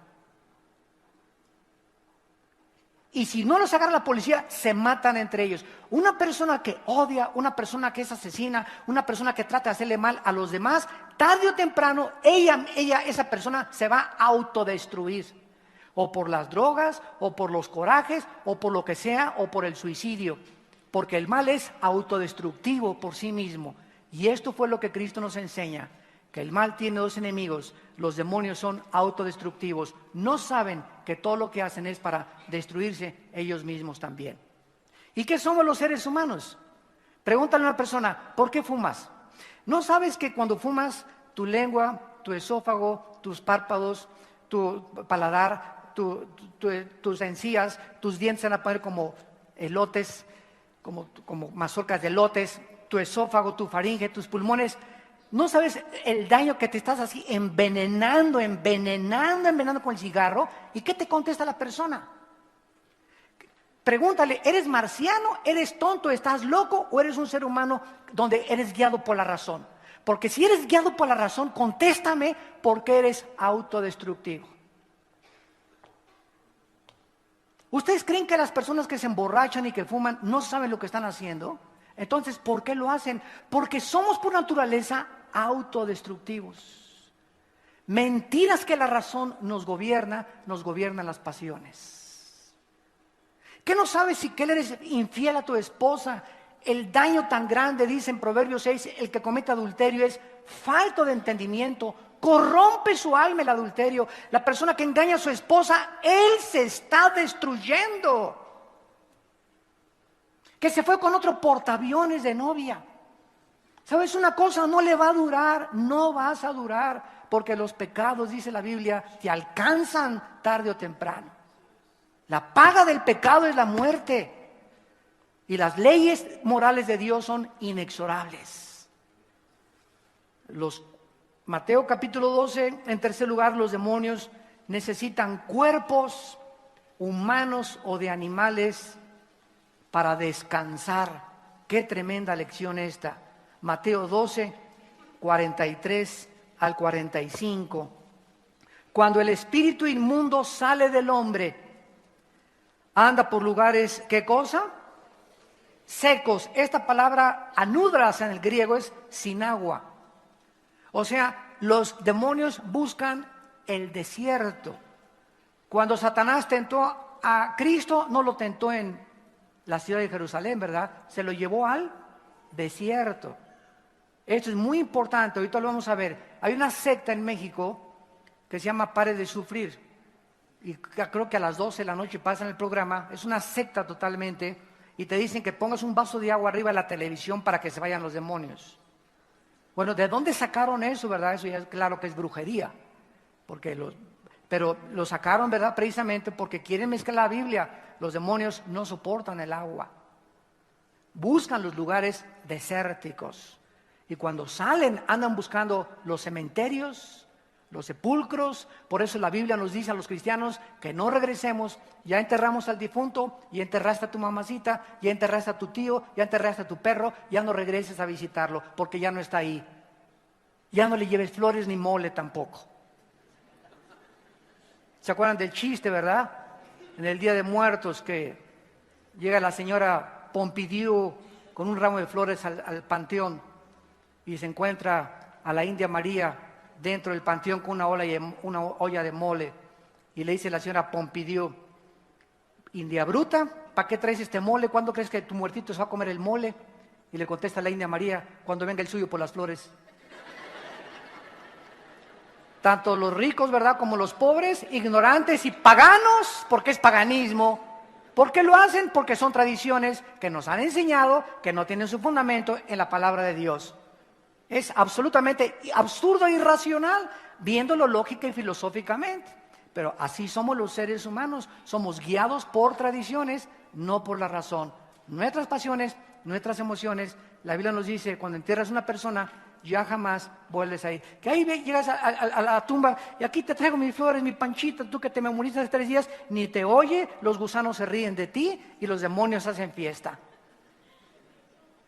Y si no los agarra la policía, se matan entre ellos. Una persona que odia, una persona que es asesina, una persona que trata de hacerle mal a los demás, tarde o temprano, esa persona se va a autodestruir. O por las drogas, o por los corajes, o por lo que sea, o por el suicidio. Porque el mal es autodestructivo por sí mismo. Y esto fue lo que Cristo nos enseña. Que el mal tiene 2 enemigos, los demonios son autodestructivos, no saben que todo lo que hacen es para destruirse ellos mismos también. ¿Y qué somos los seres humanos? Pregúntale a una persona, ¿por qué fumas? ¿No sabes que cuando fumas tu lengua, tu esófago, tus párpados, tu paladar, tus encías, tus dientes se van a poner como elotes, como mazorcas de elotes, tu esófago, tu faringe, tus pulmones? No sabes el daño que te estás así envenenando con el cigarro. ¿Y qué te contesta la persona? Pregúntale, ¿eres marciano? ¿Eres tonto? ¿Estás loco? ¿O eres un ser humano donde eres guiado por la razón? Porque si eres guiado por la razón, contéstame por qué eres autodestructivo. ¿Ustedes creen que las personas que se emborrachan y que fuman no saben lo que están haciendo? Entonces, ¿por qué lo hacen? Porque somos por naturaleza autodestructivos. Mentiras que la razón nos gobiernan las pasiones. ¿Qué no sabes si que eres infiel a tu esposa? El daño tan grande, dice en Proverbios 6, el que comete adulterio es falto de entendimiento, corrompe su alma el adulterio. La persona que engaña a su esposa, él se está destruyendo. Que se fue con otro portaaviones de novia. ¿Sabes una cosa? No le va a durar, no vas a durar, porque los pecados, dice la Biblia, te alcanzan tarde o temprano. La paga del pecado es la muerte. Y las leyes morales de Dios son inexorables. Mateo capítulo 12, en tercer lugar, los demonios necesitan cuerpos humanos o de animales para descansar. Qué tremenda lección esta. Mateo 12, 43 al 45. Cuando el espíritu inmundo sale del hombre, anda por lugares, ¿qué cosa? Secos. Esta palabra anudras en el griego es sin agua. O sea, los demonios buscan el desierto. Cuando Satanás tentó a Cristo, no lo tentó en la ciudad de Jerusalén, ¿verdad? Se lo llevó al desierto. Esto es muy importante, ahorita lo vamos a ver. Hay una secta en México que se llama Pare de Sufrir. Y creo que a las 12 de la noche pasan el programa. Es una secta totalmente. Y te dicen que pongas un vaso de agua arriba de la televisión para que se vayan los demonios. Bueno, ¿de dónde sacaron eso, verdad? Eso ya es claro que es brujería. Pero lo sacaron, ¿verdad? Precisamente porque quieren mezclar la Biblia. Los demonios no soportan el agua. Buscan los lugares desérticos. Y cuando salen, andan buscando los cementerios, los sepulcros. Por eso la Biblia nos dice a los cristianos que no regresemos. Ya enterramos al difunto, ya enterraste a tu mamacita, ya enterraste a tu tío, ya enterraste a tu perro, ya no regreses a visitarlo porque ya no está ahí. Ya no le lleves flores ni mole tampoco. ¿Se acuerdan del chiste, verdad? En el Día de Muertos que llega la señora Pompidou con un ramo de flores al panteón y se encuentra a la India María dentro del panteón con una olla de mole. Y le dice la señora Pompidou: India bruta, ¿para qué traes este mole? ¿Cuándo crees que tu muertito se va a comer el mole? Y le contesta la India María: cuando venga el suyo por las flores. Tanto los ricos, ¿verdad?, como los pobres, ignorantes y paganos, porque es paganismo. ¿Por qué lo hacen? Porque son tradiciones que nos han enseñado que no tienen su fundamento en la palabra de Dios. Es absolutamente absurdo e irracional, viéndolo lógica y filosóficamente. Pero así somos los seres humanos, somos guiados por tradiciones, no por la razón. Nuestras pasiones, nuestras emociones, la Biblia nos dice, cuando entierras a una persona, ya jamás vuelves ahí. Que ahí llegas a la tumba y aquí te traigo mis flores, mi panchita, tú que te me moriste hace 3 días, ni te oye, los gusanos se ríen de ti y los demonios hacen fiesta.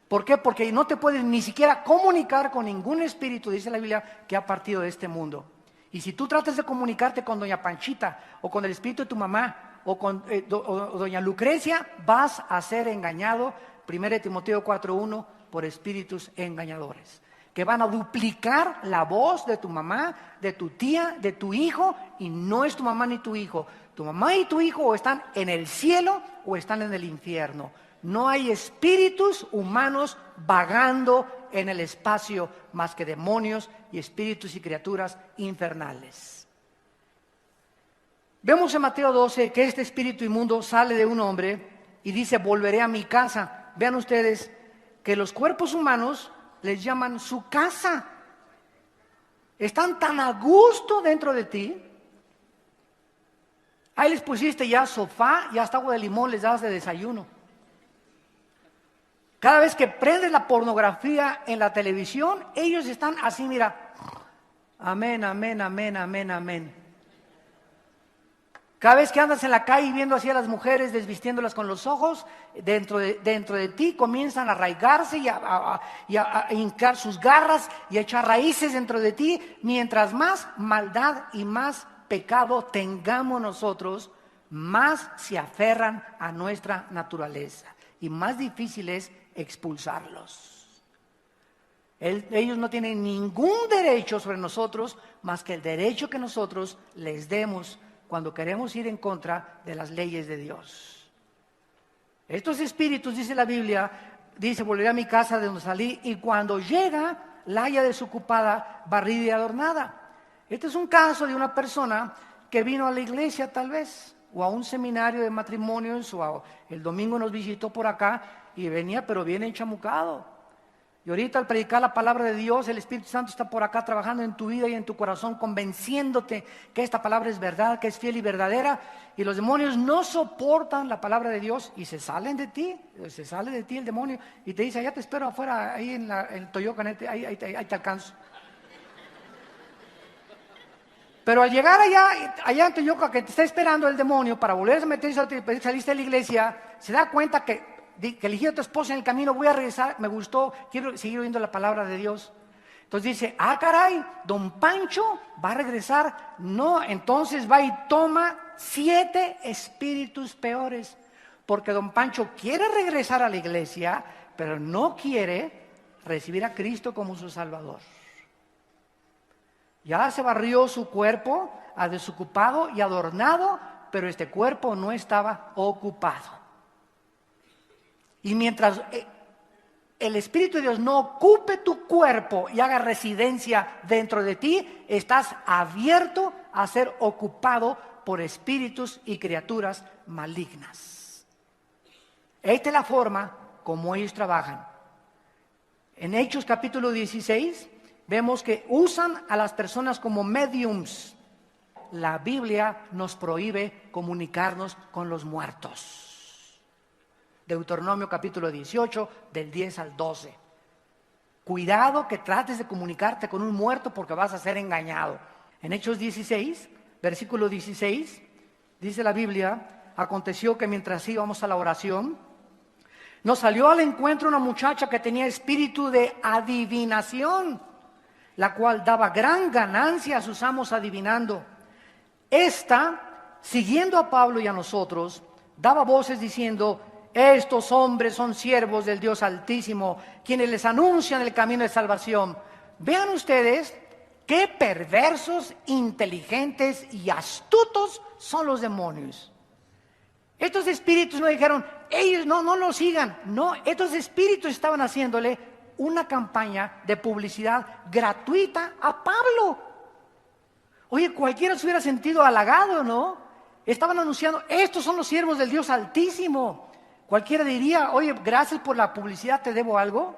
¿Por qué? Porque no te puedes ni siquiera comunicar con ningún espíritu, dice la Biblia, que ha partido de este mundo. Y si tú tratas de comunicarte con doña Panchita o con el espíritu de tu mamá o con doña Lucrecia, vas a ser engañado, 1 Timoteo 4:1, por espíritus engañadores, que van a duplicar la voz de tu mamá, de tu tía, de tu hijo, y no es tu mamá ni tu hijo. Tu mamá y tu hijo o están en el cielo o están en el infierno. No hay espíritus humanos vagando en el espacio más que demonios y espíritus y criaturas infernales. Vemos en Mateo 12 que este espíritu inmundo sale de un hombre y dice: volveré a mi casa. Vean ustedes que los cuerpos humanos les llaman su casa. Están tan a gusto dentro de ti. Ahí les pusiste ya sofá y hasta agua de limón les das de desayuno. Cada vez que prendes la pornografía en la televisión, ellos están así, mira, amén, amén, amén, amén, amén. Cada vez que andas en la calle viendo así a las mujeres desvistiéndolas con los ojos, dentro de ti comienzan a arraigarse y a hincar sus garras y a echar raíces dentro de ti. Mientras más maldad y más pecado tengamos nosotros, más se aferran a nuestra naturaleza y más difícil es expulsarlos. Ellos no tienen ningún derecho sobre nosotros más que el derecho que nosotros les demos cuando queremos ir en contra de las leyes de Dios. Estos espíritus, dice la Biblia, dice, volveré a mi casa de donde salí, y cuando llega, la halla desocupada, barrida y adornada. Este es un caso de una persona que vino a la iglesia tal vez, o a un seminario de matrimonios, el domingo nos visitó por acá, y venía, pero viene enchamucado. Y ahorita al predicar la palabra de Dios, el Espíritu Santo está por acá trabajando en tu vida y en tu corazón, convenciéndote que esta palabra es verdad, que es fiel y verdadera. Y los demonios no soportan la palabra de Dios y se salen de ti, se sale de ti el demonio y te dice, allá te espero afuera, ahí en Toyocan, ahí te alcanzo. Pero al llegar allá en Toyocan, que te está esperando el demonio para volver a meterse, saliste de la iglesia, se da cuenta que elegí a tu esposa en el camino, voy a regresar, me gustó, quiero seguir oyendo la palabra de Dios. Entonces dice, caray, don Pancho va a regresar. No, entonces va y toma 7 espíritus peores, porque don Pancho quiere regresar a la iglesia, pero no quiere recibir a Cristo como su Salvador. Ya se barrió su cuerpo, desocupado y adornado, pero este cuerpo no estaba ocupado. Y mientras el Espíritu de Dios no ocupe tu cuerpo y haga residencia dentro de ti, estás abierto a ser ocupado por espíritus y criaturas malignas. Esta es la forma como ellos trabajan. En Hechos capítulo 16 vemos que usan a las personas como mediums. La Biblia nos prohíbe comunicarnos con los muertos. Deuteronomio capítulo 18, del 10 al 12. Cuidado que trates de comunicarte con un muerto porque vas a ser engañado. En Hechos 16, versículo 16, dice la Biblia, aconteció que mientras íbamos a la oración, nos salió al encuentro una muchacha que tenía espíritu de adivinación, la cual daba gran ganancia a sus amos adivinando. Esta, siguiendo a Pablo y a nosotros, daba voces diciendo, estos hombres son siervos del Dios Altísimo, quienes les anuncian el camino de salvación. Vean ustedes qué perversos, inteligentes y astutos son los demonios. Estos espíritus no dijeron, ellos no lo sigan. No, estos espíritus estaban haciéndole una campaña de publicidad gratuita a Pablo. Oye, cualquiera se hubiera sentido halagado, ¿no? Estaban anunciando, estos son los siervos del Dios Altísimo. Cualquiera diría, oye, gracias por la publicidad, ¿te debo algo?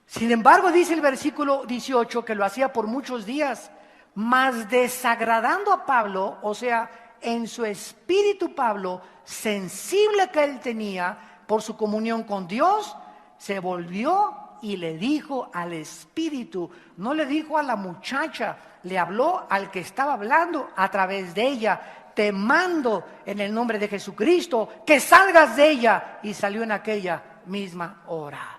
Sin embargo, dice el versículo 18 que lo hacía por muchos días, mas desagradando a Pablo, o sea, en su espíritu Pablo, sensible que él tenía por su comunión con Dios, se volvió y le dijo al espíritu, no le dijo a la muchacha, le habló al que estaba hablando a través de ella, te mando en el nombre de Jesucristo que salgas de ella. Y salió en aquella misma hora.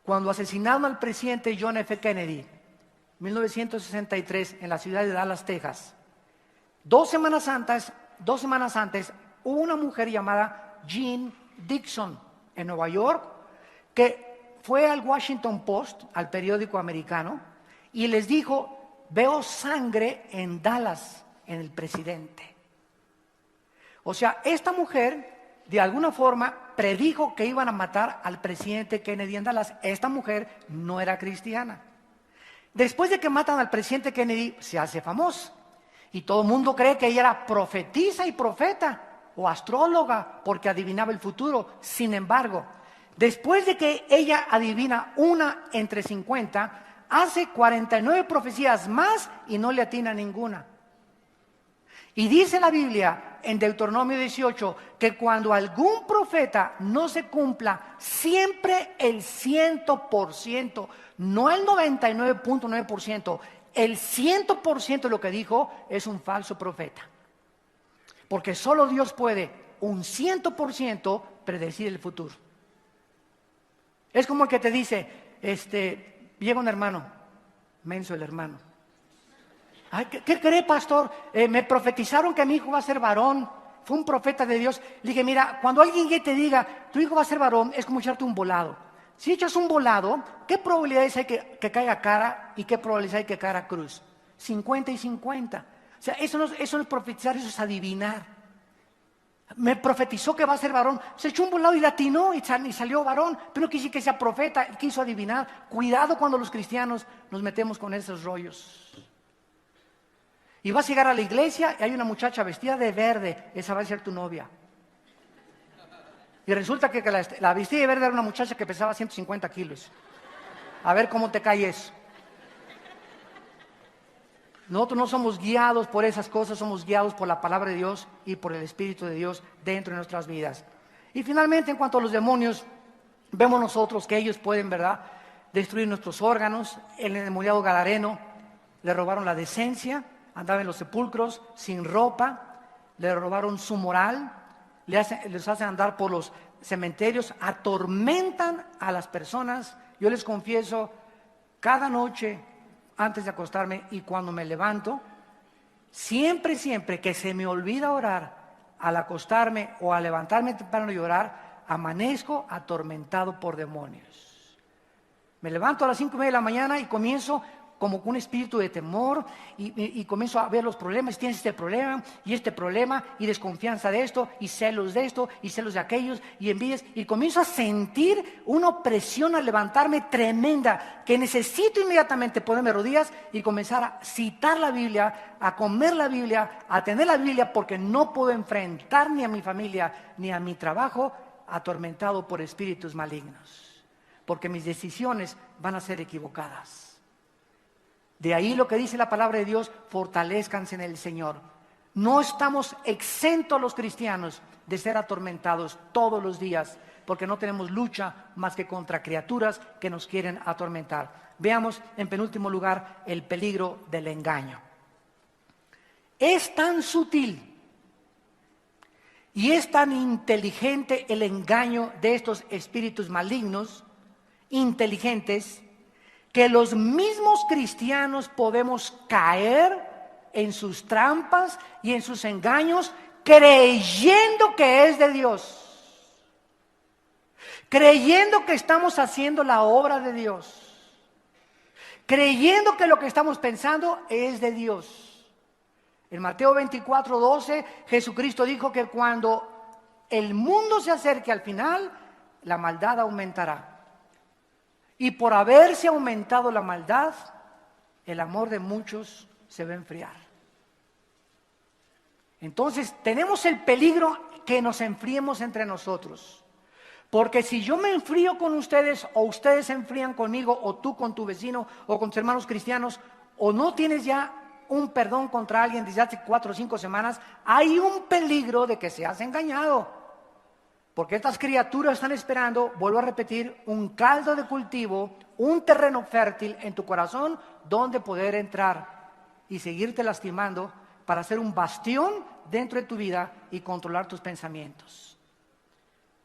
Cuando asesinaron al presidente John F. Kennedy, 1963, en la ciudad de Dallas, Texas, 2 semanas antes, hubo una mujer llamada Jean Dixon en Nueva York que fue al Washington Post, al periódico americano, y les dijo, veo sangre en Dallas, en el presidente. O sea, esta mujer de alguna forma predijo que iban a matar al presidente Kennedy en Dallas. Esta mujer no era cristiana. Después de que matan al presidente Kennedy, se hace famosa. Y todo el mundo cree que ella era profetisa y profeta o astróloga porque adivinaba el futuro. Sin embargo, después de que ella adivina una entre 50, hace 49 profecías más y no le atina ninguna. Y dice la Biblia en Deuteronomio 18 que cuando algún profeta no se cumpla siempre el 100%, no el 99.9%, el 100% de lo que dijo es un falso profeta. Porque solo Dios puede un 100% predecir el futuro. Es como el que te dice, llega un hermano, menso el hermano. Ay, ¿qué cree, pastor? Me profetizaron que mi hijo va a ser varón. Fue un profeta de Dios. Le dije, mira, cuando alguien te diga, tu hijo va a ser varón, es como echarte un volado. Si echas un volado, ¿qué probabilidades hay que caiga cara y qué probabilidades hay que caiga cruz? 50 y 50. O sea, eso no es profetizar, eso es adivinar. Me profetizó que va a ser varón. Se echó un volado y latinó y salió varón. Pero no quise que sea profeta, quiso adivinar. Cuidado cuando los cristianos nos metemos con esos rollos. Y vas a llegar a la iglesia y hay una muchacha vestida de verde, esa va a ser tu novia. Y resulta que la vestida de verde era una muchacha que pesaba 150 kilos. A ver cómo te cae eso. Nosotros no somos guiados por esas cosas, somos guiados por la palabra de Dios y por el Espíritu de Dios dentro de nuestras vidas. Y finalmente, en cuanto a los demonios, vemos nosotros que ellos pueden, ¿verdad?, destruir nuestros órganos. El endemoniado gadareno le robaron la decencia. Andaba en los sepulcros sin ropa, le robaron su moral, les hacen andar por los cementerios, atormentan a las personas. Yo les confieso, cada noche antes de acostarme y cuando me levanto, siempre que se me olvida orar al acostarme o al levantarme temprano y orar, amanezco atormentado por demonios. Me levanto a las 5:30 de la mañana y comienzo como con un espíritu de temor y comienzo a ver los problemas. Tienes este problema y desconfianza de esto y celos de aquellos y envidias, y comienzo a sentir una opresión al levantarme tremenda, que necesito inmediatamente ponerme de rodillas y comenzar a citar la Biblia, a comer la Biblia, a tener la Biblia, porque no puedo enfrentar ni a mi familia ni a mi trabajo atormentado por espíritus malignos, porque mis decisiones van a ser equivocadas. De ahí lo que dice la palabra de Dios: fortalezcanse en el Señor. No estamos exentos los cristianos de ser atormentados todos los días, porque no tenemos lucha más que contra criaturas que nos quieren atormentar. Veamos en penúltimo lugar el peligro del engaño. Es tan sutil y es tan inteligente el engaño de estos espíritus malignos, inteligentes, que los mismos cristianos podemos caer en sus trampas y en sus engaños creyendo que es de Dios, creyendo que estamos haciendo la obra de Dios, creyendo que lo que estamos pensando es de Dios. En Mateo 24:12, Jesucristo dijo que cuando el mundo se acerque al final, la maldad aumentará. Y por haberse aumentado la maldad, el amor de muchos se va a enfriar. Entonces tenemos el peligro que nos enfriemos entre nosotros. Porque si yo me enfrío con ustedes, o ustedes se enfrían conmigo, o tú con tu vecino, o con tus hermanos cristianos, o no tienes ya un perdón contra alguien desde hace 4 o 5 semanas, hay un peligro de que seas engañado. Porque estas criaturas están esperando, vuelvo a repetir, un caldo de cultivo, un terreno fértil en tu corazón donde poder entrar y seguirte lastimando para ser un bastión dentro de tu vida y controlar tus pensamientos.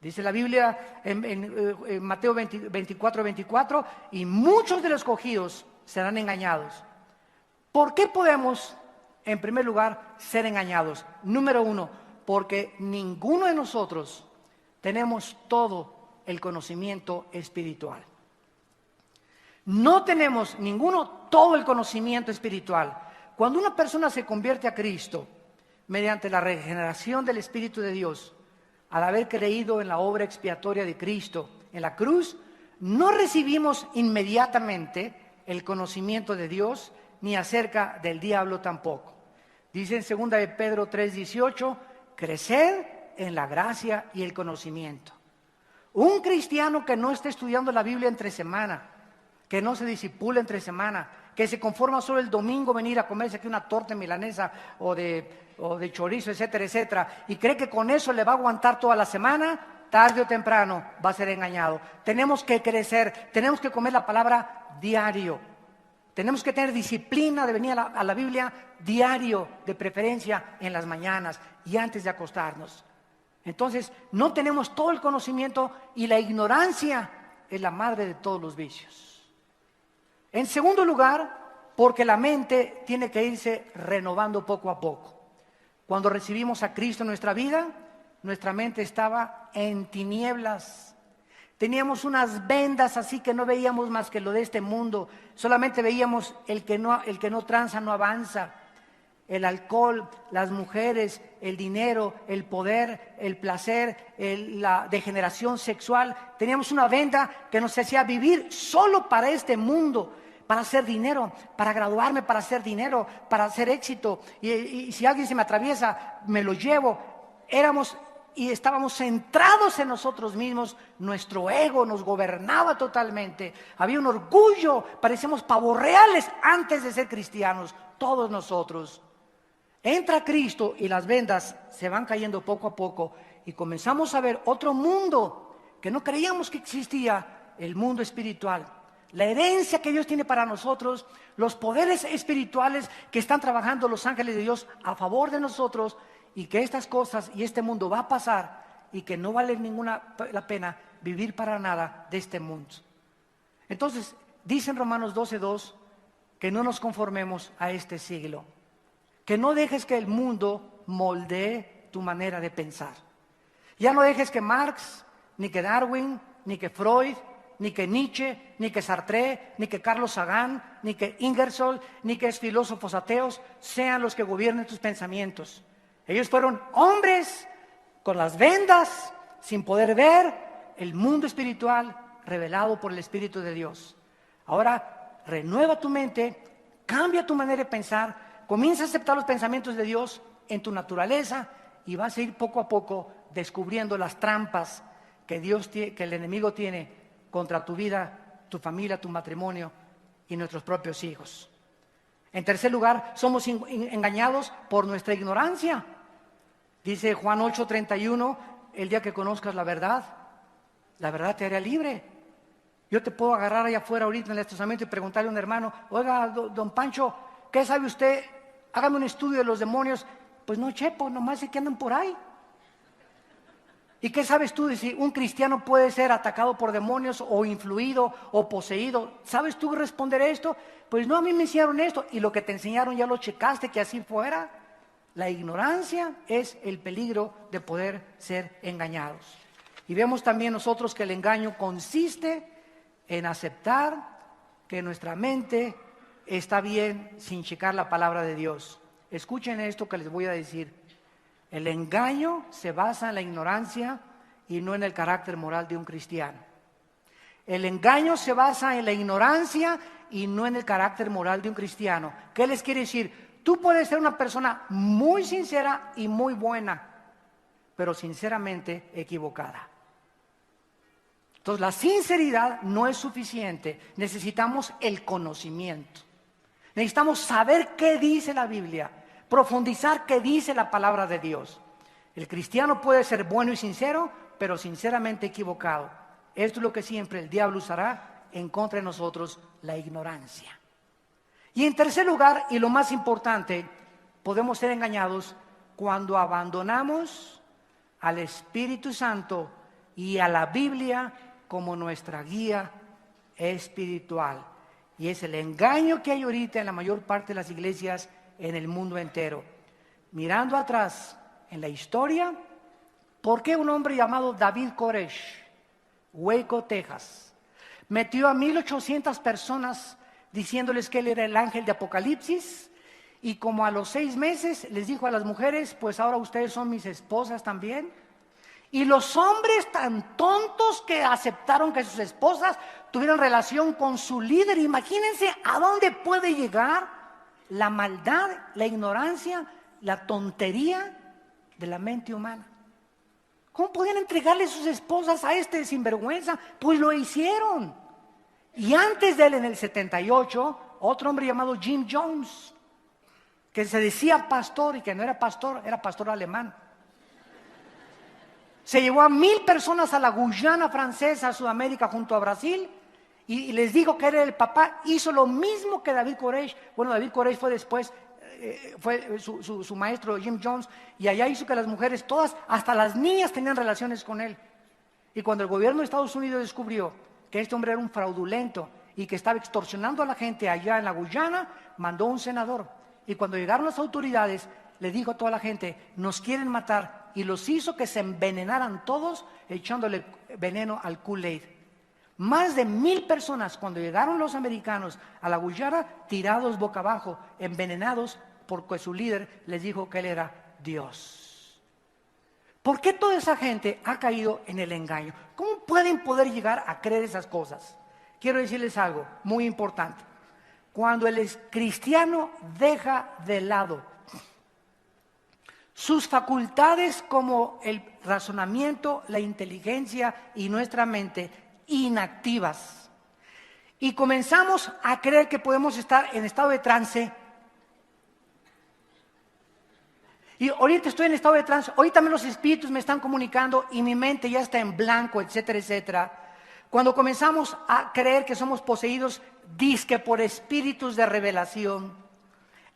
Dice la Biblia en Mateo 24:24, y muchos de los escogidos serán engañados. ¿Por qué podemos, en primer lugar, ser engañados? Número 1, porque ninguno de nosotros tenemos todo el conocimiento espiritual. No tenemos ninguno todo el conocimiento espiritual. Cuando una persona se convierte a Cristo mediante la regeneración del Espíritu de Dios, al haber creído en la obra expiatoria de Cristo en la cruz, no recibimos inmediatamente el conocimiento de Dios, ni acerca del diablo tampoco. Dice en 2 de Pedro 3:18, creced en la gracia y el conocimiento. Un cristiano que no esté estudiando la Biblia entre semana, que no se disipule entre semana, que se conforma solo el domingo venir a comerse aquí una torta milanesa o de chorizo, etcétera, etcétera, y cree que con eso le va a aguantar toda la semana, tarde o temprano va a ser engañado. Tenemos que crecer, tenemos que comer la palabra diario. Tenemos que tener disciplina de venir a la Biblia diario, de preferencia en las mañanas y antes de acostarnos. Entonces, no tenemos todo el conocimiento y la ignorancia es la madre de todos los vicios. En segundo lugar, porque la mente tiene que irse renovando poco a poco. Cuando recibimos a Cristo en nuestra vida, nuestra mente estaba en tinieblas. Teníamos unas vendas así que no veíamos más que lo de este mundo. Solamente veíamos el que no tranza, no avanza. El alcohol, las mujeres, el dinero, el poder, el placer, la degeneración sexual. Teníamos una venda que nos hacía vivir solo para este mundo, para hacer dinero, para graduarme, para hacer dinero, para hacer éxito. Y si alguien se me atraviesa, me lo llevo. Y estábamos centrados en nosotros mismos, nuestro ego nos gobernaba totalmente, había un orgullo, parecíamos pavos reales antes de ser cristianos, todos nosotros. Entra Cristo y las vendas se van cayendo poco a poco y comenzamos a ver otro mundo que no creíamos que existía, el mundo espiritual. La herencia que Dios tiene para nosotros, los poderes espirituales que están trabajando los ángeles de Dios a favor de nosotros, y que estas cosas y este mundo va a pasar y que no vale la pena vivir para nada de este mundo. Entonces, dice en Romanos 12:2 que no nos conformemos a este siglo, que no dejes que el mundo moldee tu manera de pensar. Ya no dejes que Marx, ni que Darwin, ni que Freud, ni que Nietzsche, ni que Sartre, ni que Carlos Sagan, ni que Ingersoll, ni que filósofos ateos sean los que gobiernen tus pensamientos. Ellos fueron hombres con las vendas, sin poder ver el mundo espiritual revelado por el Espíritu de Dios. Ahora, renueva tu mente, cambia tu manera de pensar, comienza a aceptar los pensamientos de Dios en tu naturaleza y vas a ir poco a poco descubriendo las trampas que el enemigo tiene contra tu vida, tu familia, tu matrimonio y nuestros propios hijos. En tercer lugar, somos engañados por nuestra ignorancia. Dice Juan 8:31, el día que conozcas la verdad te hará libre. Yo te puedo agarrar allá afuera ahorita en el estacionamiento y preguntarle a un hermano, oiga, don Pancho, ¿qué sabe usted? Hágame un estudio de los demonios. Pues no, chepo, nomás sé que andan por ahí. ¿Y qué sabes tú de si un cristiano puede ser atacado por demonios o influido o poseído? ¿Sabes tú responder esto? Pues no, a mí me enseñaron esto y lo que te enseñaron ya lo checaste que así fuera. La ignorancia es el peligro de poder ser engañados. Y vemos también nosotros que el engaño consiste en aceptar que nuestra mente está bien sin checar la palabra de Dios. Escuchen esto que les voy a decir. El engaño se basa en la ignorancia y no en el carácter moral de un cristiano. El engaño se basa en la ignorancia y no en el carácter moral de un cristiano. ¿Qué les quiere decir? Tú puedes ser una persona muy sincera y muy buena, pero sinceramente equivocada. Entonces, la sinceridad no es suficiente. Necesitamos el conocimiento. Necesitamos saber qué dice la Biblia, profundizar qué dice la palabra de Dios. El cristiano puede ser bueno y sincero, pero sinceramente equivocado. Esto es lo que siempre el diablo usará en contra de nosotros, la ignorancia. Y en tercer lugar, y lo más importante, podemos ser engañados cuando abandonamos al Espíritu Santo y a la Biblia como nuestra guía espiritual. Y es el engaño que hay ahorita en la mayor parte de las iglesias en el mundo entero. Mirando atrás en la historia, ¿por qué un hombre llamado David Koresh, Waco, Texas, metió a 1,800 personas diciéndoles que él era el ángel de Apocalipsis? Y como a los 6 meses les dijo a las mujeres, pues ahora ustedes son mis esposas también. Y los hombres tan tontos que aceptaron que sus esposas tuvieran relación con su líder. Imagínense a dónde puede llegar la maldad, la ignorancia, la tontería de la mente humana. ¿Cómo podían entregarle sus esposas a este sinvergüenza? Pues lo hicieron. Y antes de él, en el 78, otro hombre llamado Jim Jones, que se decía pastor y que no era pastor alemán. Se llevó a 1,000 personas a la Guyana francesa, a Sudamérica, junto a Brasil, y les dijo que era el papá. Hizo lo mismo que David Koresh. Bueno, David Koresh fue después, fue su maestro Jim Jones, y allá hizo que las mujeres todas, hasta las niñas, tenían relaciones con él. Y cuando el gobierno de Estados Unidos descubrió que este hombre era un fraudulento y que estaba extorsionando a la gente allá en la Guyana, mandó un senador. Y cuando llegaron las autoridades, le dijo a toda la gente: nos quieren matar, y los hizo que se envenenaran todos echándole veneno al Kool-Aid. Más de 1,000 personas, cuando llegaron los americanos a la Guyana, tirados boca abajo, envenenados, porque su líder les dijo que él era Dios. ¿Por qué toda esa gente ha caído en el engaño? ¿Cómo pueden poder llegar a creer esas cosas? Quiero decirles algo muy importante. Cuando el cristiano deja de lado sus facultades como el razonamiento, la inteligencia y nuestra mente inactivas, y comenzamos a creer que podemos estar en estado de trance. Y ahorita estoy en estado de trance, ahorita también los espíritus me están comunicando y mi mente ya está en blanco, etcétera, etcétera. Cuando comenzamos a creer que somos poseídos dizque por espíritus de revelación,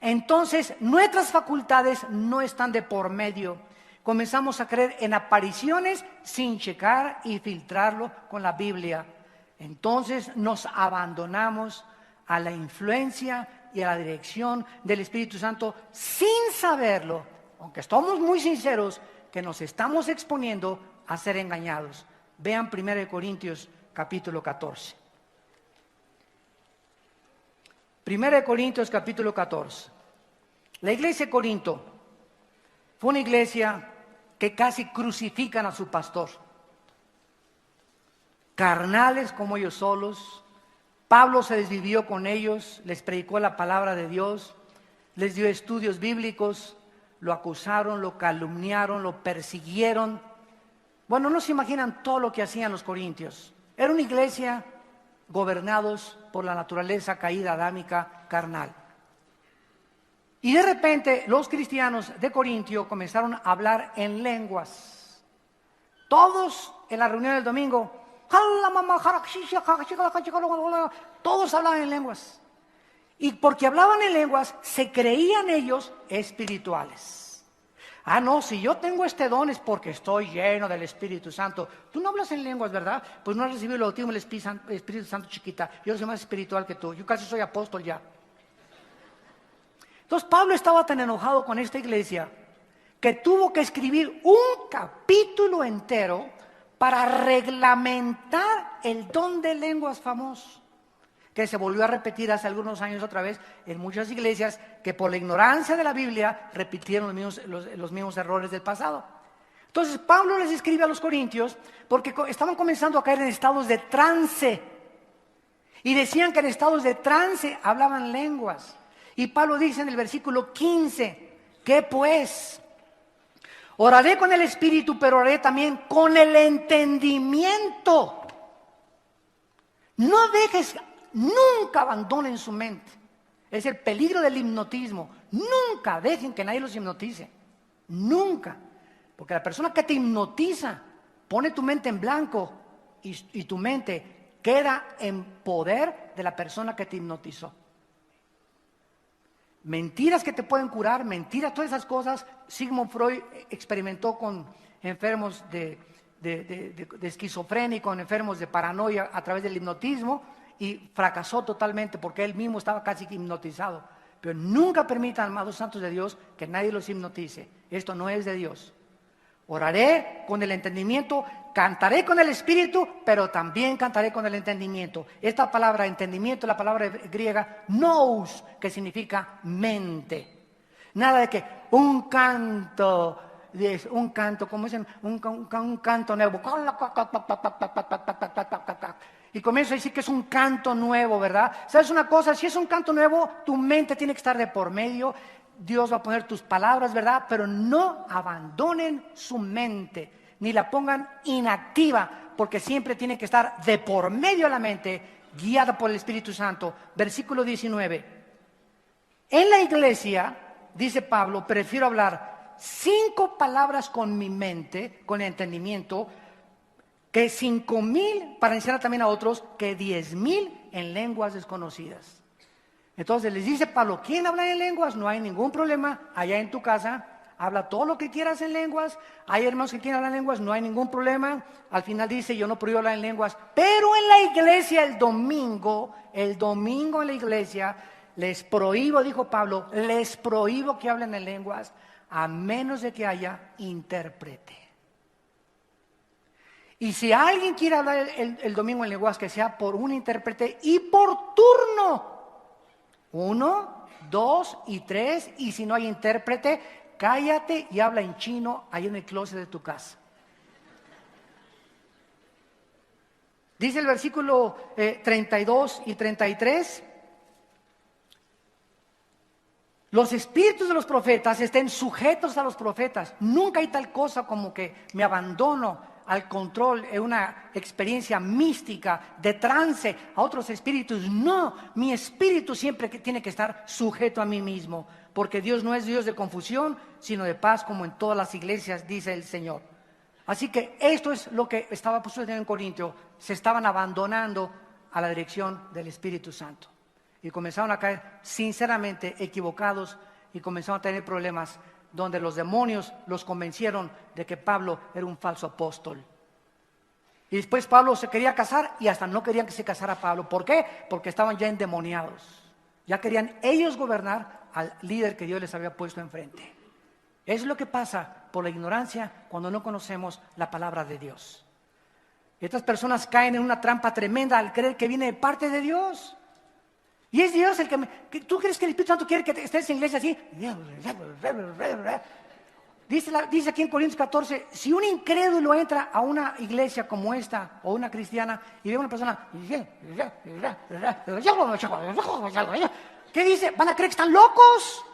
entonces nuestras facultades no están de por medio. Comenzamos a creer en apariciones sin checar y filtrarlo con la Biblia. Entonces nos abandonamos a la influencia y a la dirección del Espíritu Santo sin saberlo, aunque estamos muy sinceros que nos estamos exponiendo a ser engañados. Vean 1 Corintios capítulo 14. 1 Corintios capítulo 14. La iglesia de Corinto fue una iglesia que casi crucifican a su pastor. Carnales como ellos solos. Pablo se desvivió con ellos, les predicó la palabra de Dios, les dio estudios bíblicos, lo acusaron, lo calumniaron, lo persiguieron. Bueno, no se imaginan todo lo que hacían los corintios. Era una iglesia gobernados por la naturaleza caída adámica carnal. Y de repente los cristianos de Corintio comenzaron a hablar en lenguas. Todos en la reunión del domingo, todos hablaban en lenguas. Y porque hablaban en lenguas, se creían ellos espirituales. Ah, no, si yo tengo este don es porque estoy lleno del Espíritu Santo. Tú no hablas en lenguas, ¿verdad? Pues no has recibido el bautismo del Espíritu Santo, chiquita. Yo soy más espiritual que tú. Yo casi soy apóstol ya. Entonces Pablo estaba tan enojado con esta iglesia que tuvo que escribir un capítulo entero para reglamentar el don de lenguas famoso, que se volvió a repetir hace algunos años otra vez en muchas iglesias que por la ignorancia de la Biblia repitieron los mismos errores del pasado. Entonces Pablo les escribe a los corintios porque estaban comenzando a caer en estados de trance y decían que en estados de trance hablaban lenguas. Y Pablo dice en el versículo 15, ¿qué pues? Oraré con el espíritu, pero oraré también con el entendimiento. No dejes, nunca abandonen su mente. Es el peligro del hipnotismo. Nunca dejen que nadie los hipnotice. Nunca. Porque la persona que te hipnotiza pone tu mente en blanco y tu mente queda en poder de la persona que te hipnotizó. Mentiras que te pueden curar, mentiras, todas esas cosas. Sigmund Freud experimentó con enfermos de esquizofrenia y con enfermos de paranoia a través del hipnotismo y fracasó totalmente porque él mismo estaba casi hipnotizado. Pero nunca permitan, amados santos de Dios, que nadie los hipnotice. Esto no es de Dios. Oraré con el entendimiento, cantaré con el espíritu, pero también cantaré con el entendimiento. Esta palabra entendimiento, la palabra griega nous, que significa mente. Nada de que un canto, como dicen, un canto nuevo. Y comienzo a decir que es un canto nuevo, ¿verdad? ¿Sabes una cosa? Si es un canto nuevo, tu mente tiene que estar de por medio. Dios va a poner tus palabras, ¿verdad? Pero no abandonen su mente, ni la pongan inactiva, porque siempre tiene que estar de por medio de la mente guiada por el Espíritu Santo. Versículo 19. En la iglesia, dice Pablo, prefiero hablar 5 palabras con mi mente, con entendimiento, que 5,000 para enseñar también a otros, que 10,000 en lenguas desconocidas. Entonces les dice Pablo, ¿quieren hablar en lenguas? No hay ningún problema. Allá en tu casa, habla todo lo que quieras en lenguas. Hay hermanos que quieren hablar en lenguas, no hay ningún problema. Al final dice, yo no prohíbo hablar en lenguas. Pero en la iglesia el domingo en la iglesia, les prohíbo, dijo Pablo, les prohíbo que hablen en lenguas, a menos de que haya intérprete. Y si alguien quiere hablar el domingo en lenguas, que sea por un intérprete y por turno. 1, 2 y 3. Y si no hay intérprete, cállate y habla en chino ahí en el closet de tu casa. Dice el versículo 32 y 33. Los espíritus de los profetas estén sujetos a los profetas. Nunca hay tal cosa como que me abandono al control en una experiencia mística, de trance a otros espíritus. No, mi espíritu siempre tiene que estar sujeto a mí mismo, porque Dios no es Dios de confusión, sino de paz, como en todas las iglesias, dice el Señor. Así que esto es lo que estaba sucediendo en Corintio. Se estaban abandonando a la dirección del Espíritu Santo. Y comenzaron a caer sinceramente equivocados y comenzaron a tener problemas donde los demonios los convencieron de que Pablo era un falso apóstol. Y después Pablo se quería casar y hasta no querían que se casara Pablo. ¿Por qué? Porque estaban ya endemoniados. Ya querían ellos gobernar al líder que Dios les había puesto enfrente. Es lo que pasa por la ignorancia cuando no conocemos la palabra de Dios. Estas personas caen en una trampa tremenda al creer que viene de parte de Dios. Y es Dios el que ¿tú crees que el Espíritu Santo quiere que estés en la iglesia así? Dice aquí en Corintios 14, si un incrédulo entra a una iglesia como esta, o una cristiana, y ve a una persona, ¿qué dice? Van a creer que están locos.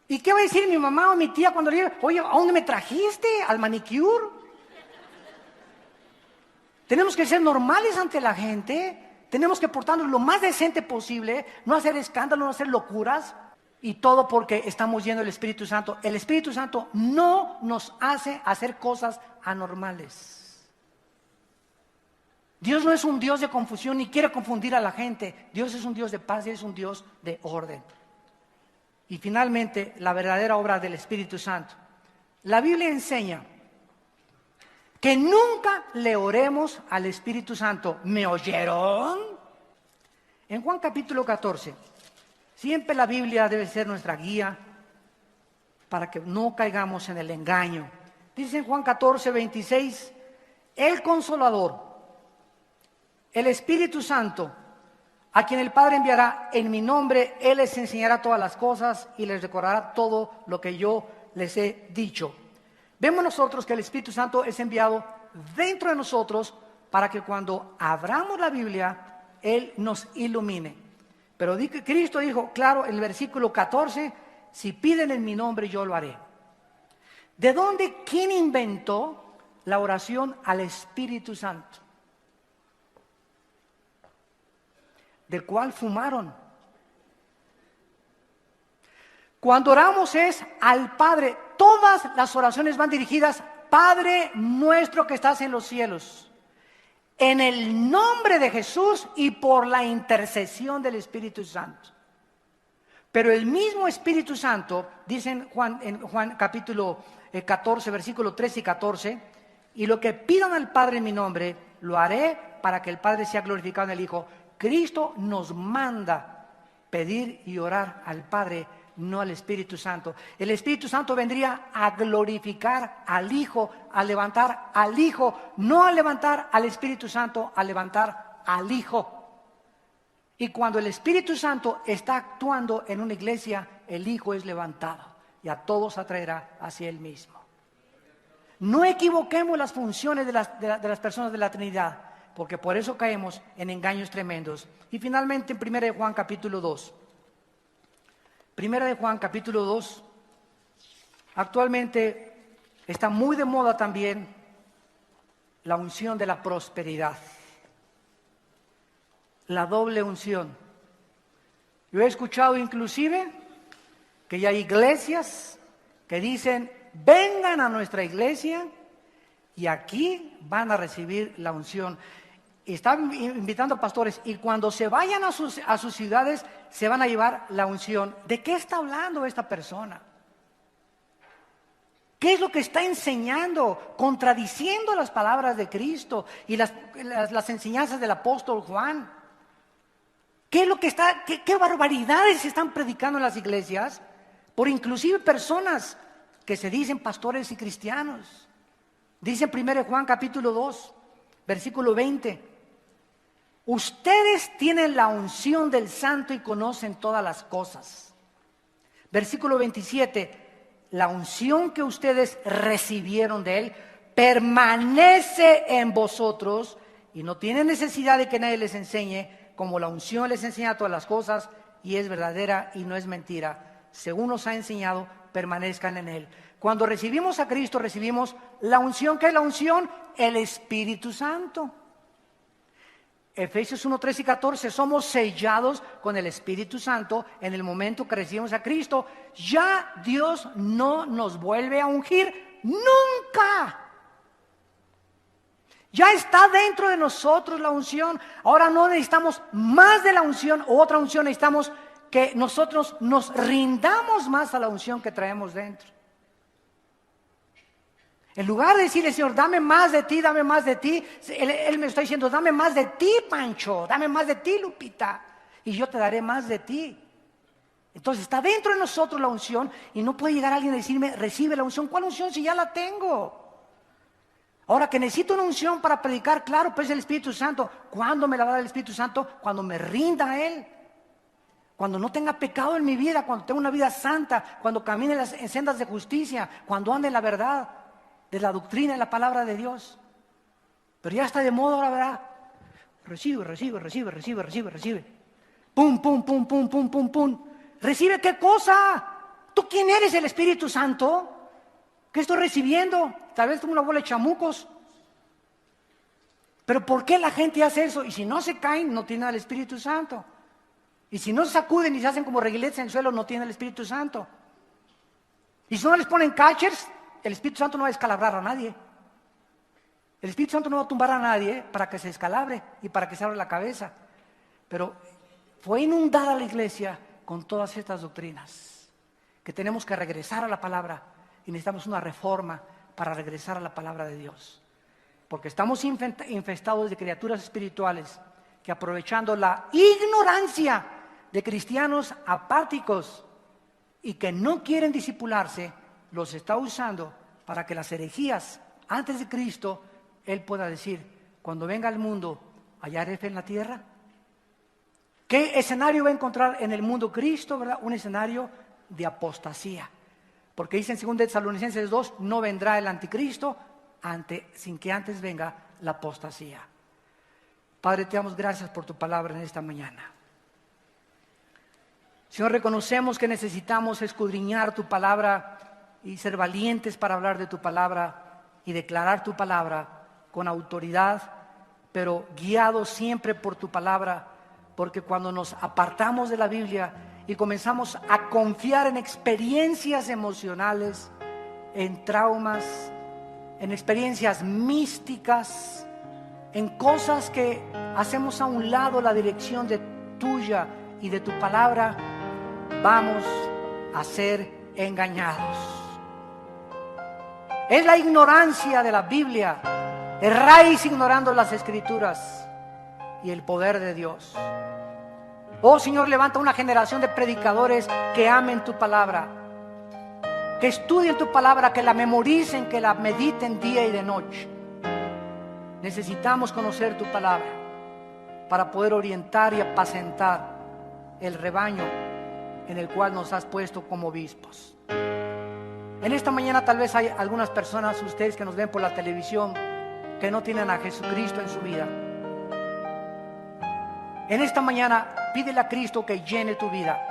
¿Y qué va a decir mi mamá o mi tía cuando le diga, oye, ¿a dónde me trajiste? ¿Al manicure? Tenemos que ser normales ante la gente. Tenemos que portarnos lo más decente posible, no hacer escándalo, no hacer locuras, y todo porque estamos yendo al Espíritu Santo. El Espíritu Santo no nos hace hacer cosas anormales. Dios no es un Dios de confusión ni quiere confundir a la gente. Dios es un Dios de paz y es un Dios de orden. Y finalmente, la verdadera obra del Espíritu Santo. La Biblia enseña que nunca le oremos al Espíritu Santo. ¿Me oyeron? En Juan capítulo 14, siempre la Biblia debe ser nuestra guía para que no caigamos en el engaño. Dice en Juan 14, 26, el Consolador, el Espíritu Santo, a quien el Padre enviará en mi nombre, Él les enseñará todas las cosas y les recordará todo lo que yo les he dicho. Vemos nosotros que el Espíritu Santo es enviado dentro de nosotros para que cuando abramos la Biblia, Él nos ilumine. Pero Cristo dijo, claro, en el versículo 14, si piden en mi nombre, yo lo haré. ¿De dónde? ¿Quién inventó la oración al Espíritu Santo? ¿Del cual fumaron? Cuando oramos es al Padre. Todas las oraciones van dirigidas, Padre nuestro que estás en los cielos, en el nombre de Jesús y por la intercesión del Espíritu Santo. Pero el mismo Espíritu Santo, dice en Juan capítulo 14, versículo 13 y 14, y lo que pidan al Padre en mi nombre, lo haré para que el Padre sea glorificado en el Hijo. Cristo nos manda pedir y orar al Padre, no al Espíritu Santo. El Espíritu Santo vendría a glorificar al Hijo, a levantar al Hijo, no a levantar al Espíritu Santo, a levantar al Hijo. Y cuando el Espíritu Santo está actuando en una iglesia, el Hijo es levantado y a todos atraerá hacia Él mismo. No equivoquemos las funciones de las personas de la Trinidad, porque por eso caemos en engaños tremendos. Y finalmente en 1 de Juan capítulo 2. 1 de Juan capítulo 2, actualmente está muy de moda también la unción de la prosperidad. la doble unción. Yo he escuchado inclusive que ya hay iglesias que dicen, vengan a nuestra iglesia y aquí van a recibir la unción. Y están invitando a pastores y cuando se vayan a sus ciudades se van a llevar la unción. ¿De qué está hablando esta persona? ¿Qué es lo que está enseñando? Contradiciendo las palabras de Cristo y las enseñanzas del apóstol Juan. ¿Qué es lo que qué barbaridades se están predicando en las iglesias? Por inclusive personas que se dicen pastores y cristianos. Dice en 1 Juan capítulo 2, versículo 20. Ustedes tienen la unción del Santo y conocen todas las cosas. Versículo 27. La unción que ustedes recibieron de Él permanece en vosotros y no tienen necesidad de que nadie les enseñe, como la unción les enseña todas las cosas y es verdadera y no es mentira. Según nos ha enseñado, permanezcan en Él. Cuando recibimos a Cristo, recibimos la unción. ¿Qué es la unción? El Espíritu Santo. Efesios 1, 13 y 14, somos sellados con el Espíritu Santo en el momento que recibimos a Cristo. Ya Dios no nos vuelve a ungir nunca. Ya está dentro de nosotros la unción. Ahora no necesitamos más de la unción o otra unción, necesitamos que nosotros nos rindamos más a la unción que traemos dentro. En lugar de decirle, Señor, dame más de ti, dame más de ti, Él me está diciendo, dame más de ti, Pancho, dame más de ti, Lupita, y yo te daré más de ti. Entonces está dentro de nosotros la unción y no puede llegar alguien a decirme, recibe la unción. ¿Cuál unción si ya la tengo? Ahora que necesito una unción para predicar, claro, pues el Espíritu Santo. ¿Cuándo me la va a dar el Espíritu Santo? Cuando me rinda a Él. Cuando no tenga pecado en mi vida, cuando tenga una vida santa, cuando camine en sendas de justicia, cuando ande en la verdad de la doctrina y la palabra de Dios. Pero ya está de moda ahora, ¿verdad? Recibe. Pum, pum, pum, pum, pum, pum, pum. ¿Recibe qué cosa? ¿Tú quién eres, el Espíritu Santo? ¿Qué estoy recibiendo? Tal vez tengo una bola de chamucos. Pero ¿por qué la gente hace eso? Y si no se caen, no tienen al Espíritu Santo. Y si no se sacuden y se hacen como reguiletes en el suelo, no tienen el Espíritu Santo. Y si no les ponen catchers, el Espíritu Santo no va a descalabrar a nadie. El Espíritu Santo no va a tumbar a nadie para que se descalabre y para que se abra la cabeza. Pero fue inundada la iglesia con todas estas doctrinas, que tenemos que regresar a la palabra y necesitamos una reforma para regresar a la palabra de Dios. Porque estamos infestados de criaturas espirituales que, aprovechando la ignorancia de cristianos apáticos y que no quieren discipularse, los está usando para que las herejías antes de Cristo, Él pueda decir, cuando venga al mundo, ¿hallaré fe en la tierra? ¿Qué escenario va a encontrar en el mundo Cristo, verdad? Un escenario de apostasía. Porque dice en 2 Tesalonicenses 2, no vendrá el anticristo sin que antes venga la apostasía. Padre, te damos gracias por tu palabra en esta mañana. Señor, reconocemos que necesitamos escudriñar tu palabra y ser valientes para hablar de tu palabra y declarar tu palabra con autoridad, pero guiados siempre por tu palabra, porque cuando nos apartamos de la Biblia y comenzamos a confiar en experiencias emocionales, en traumas, en experiencias místicas, en cosas que hacemos a un lado la dirección de tuya y de tu palabra, vamos a ser engañados. Es la ignorancia de la Biblia, erráis ignorando las Escrituras y el poder de Dios. Oh Señor, levanta una generación de predicadores que amen tu palabra, que estudien tu palabra, que la memoricen, que la mediten día y de noche. Necesitamos conocer tu palabra para poder orientar y apacentar el rebaño en el cual nos has puesto como obispos. En esta mañana tal vez hay algunas personas, ustedes que nos ven por la televisión, que no tienen a Jesucristo en su vida. En esta mañana pídele a Cristo que llene tu vida.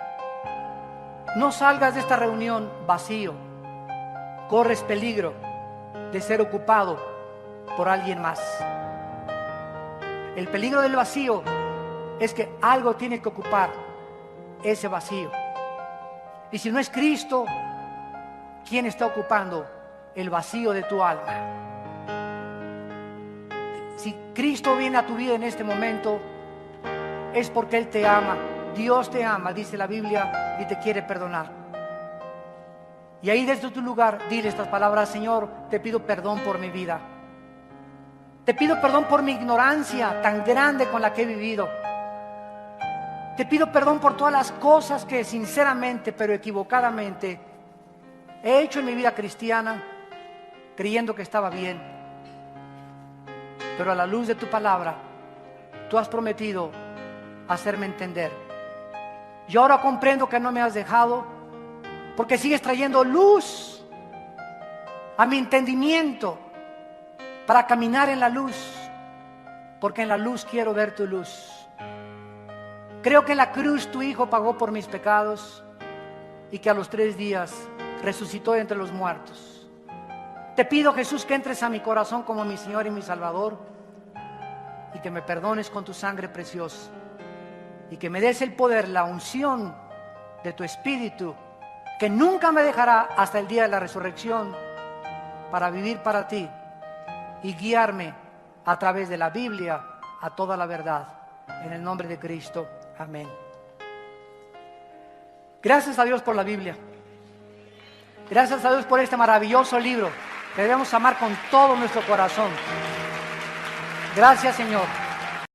No salgas de esta reunión vacío. Corres peligro de ser ocupado por alguien más. El peligro del vacío es que algo tiene que ocupar ese vacío. Y si no es Cristo, ¿quién está ocupando el vacío de tu alma? Si Cristo viene a tu vida en este momento, es porque Él te ama. Dios te ama, dice la Biblia, y te quiere perdonar. Y ahí desde tu lugar, dile estas palabras: Señor, te pido perdón por mi vida. Te pido perdón por mi ignorancia tan grande con la que he vivido. Te pido perdón por todas las cosas que sinceramente, pero equivocadamente, he hecho en mi vida cristiana, creyendo que estaba bien. Pero a la luz de tu palabra, tú has prometido hacerme entender. Yo ahora comprendo que no me has dejado, porque sigues trayendo luz a mi entendimiento para caminar en la luz, porque en la luz quiero ver tu luz. Creo que en la cruz tu Hijo pagó por mis pecados y que a los 3 días resucitó de entre los muertos. Te pido, Jesús, que entres a mi corazón como mi Señor y mi Salvador y que me perdones con tu sangre preciosa y que me des el poder, la unción de tu Espíritu, que nunca me dejará hasta el día de la resurrección, para vivir para ti y guiarme a través de la Biblia a toda la verdad. En el nombre de Cristo. Amén. Gracias a Dios por la Biblia. Gracias a Dios por este maravilloso libro que debemos amar con todo nuestro corazón. Gracias, Señor.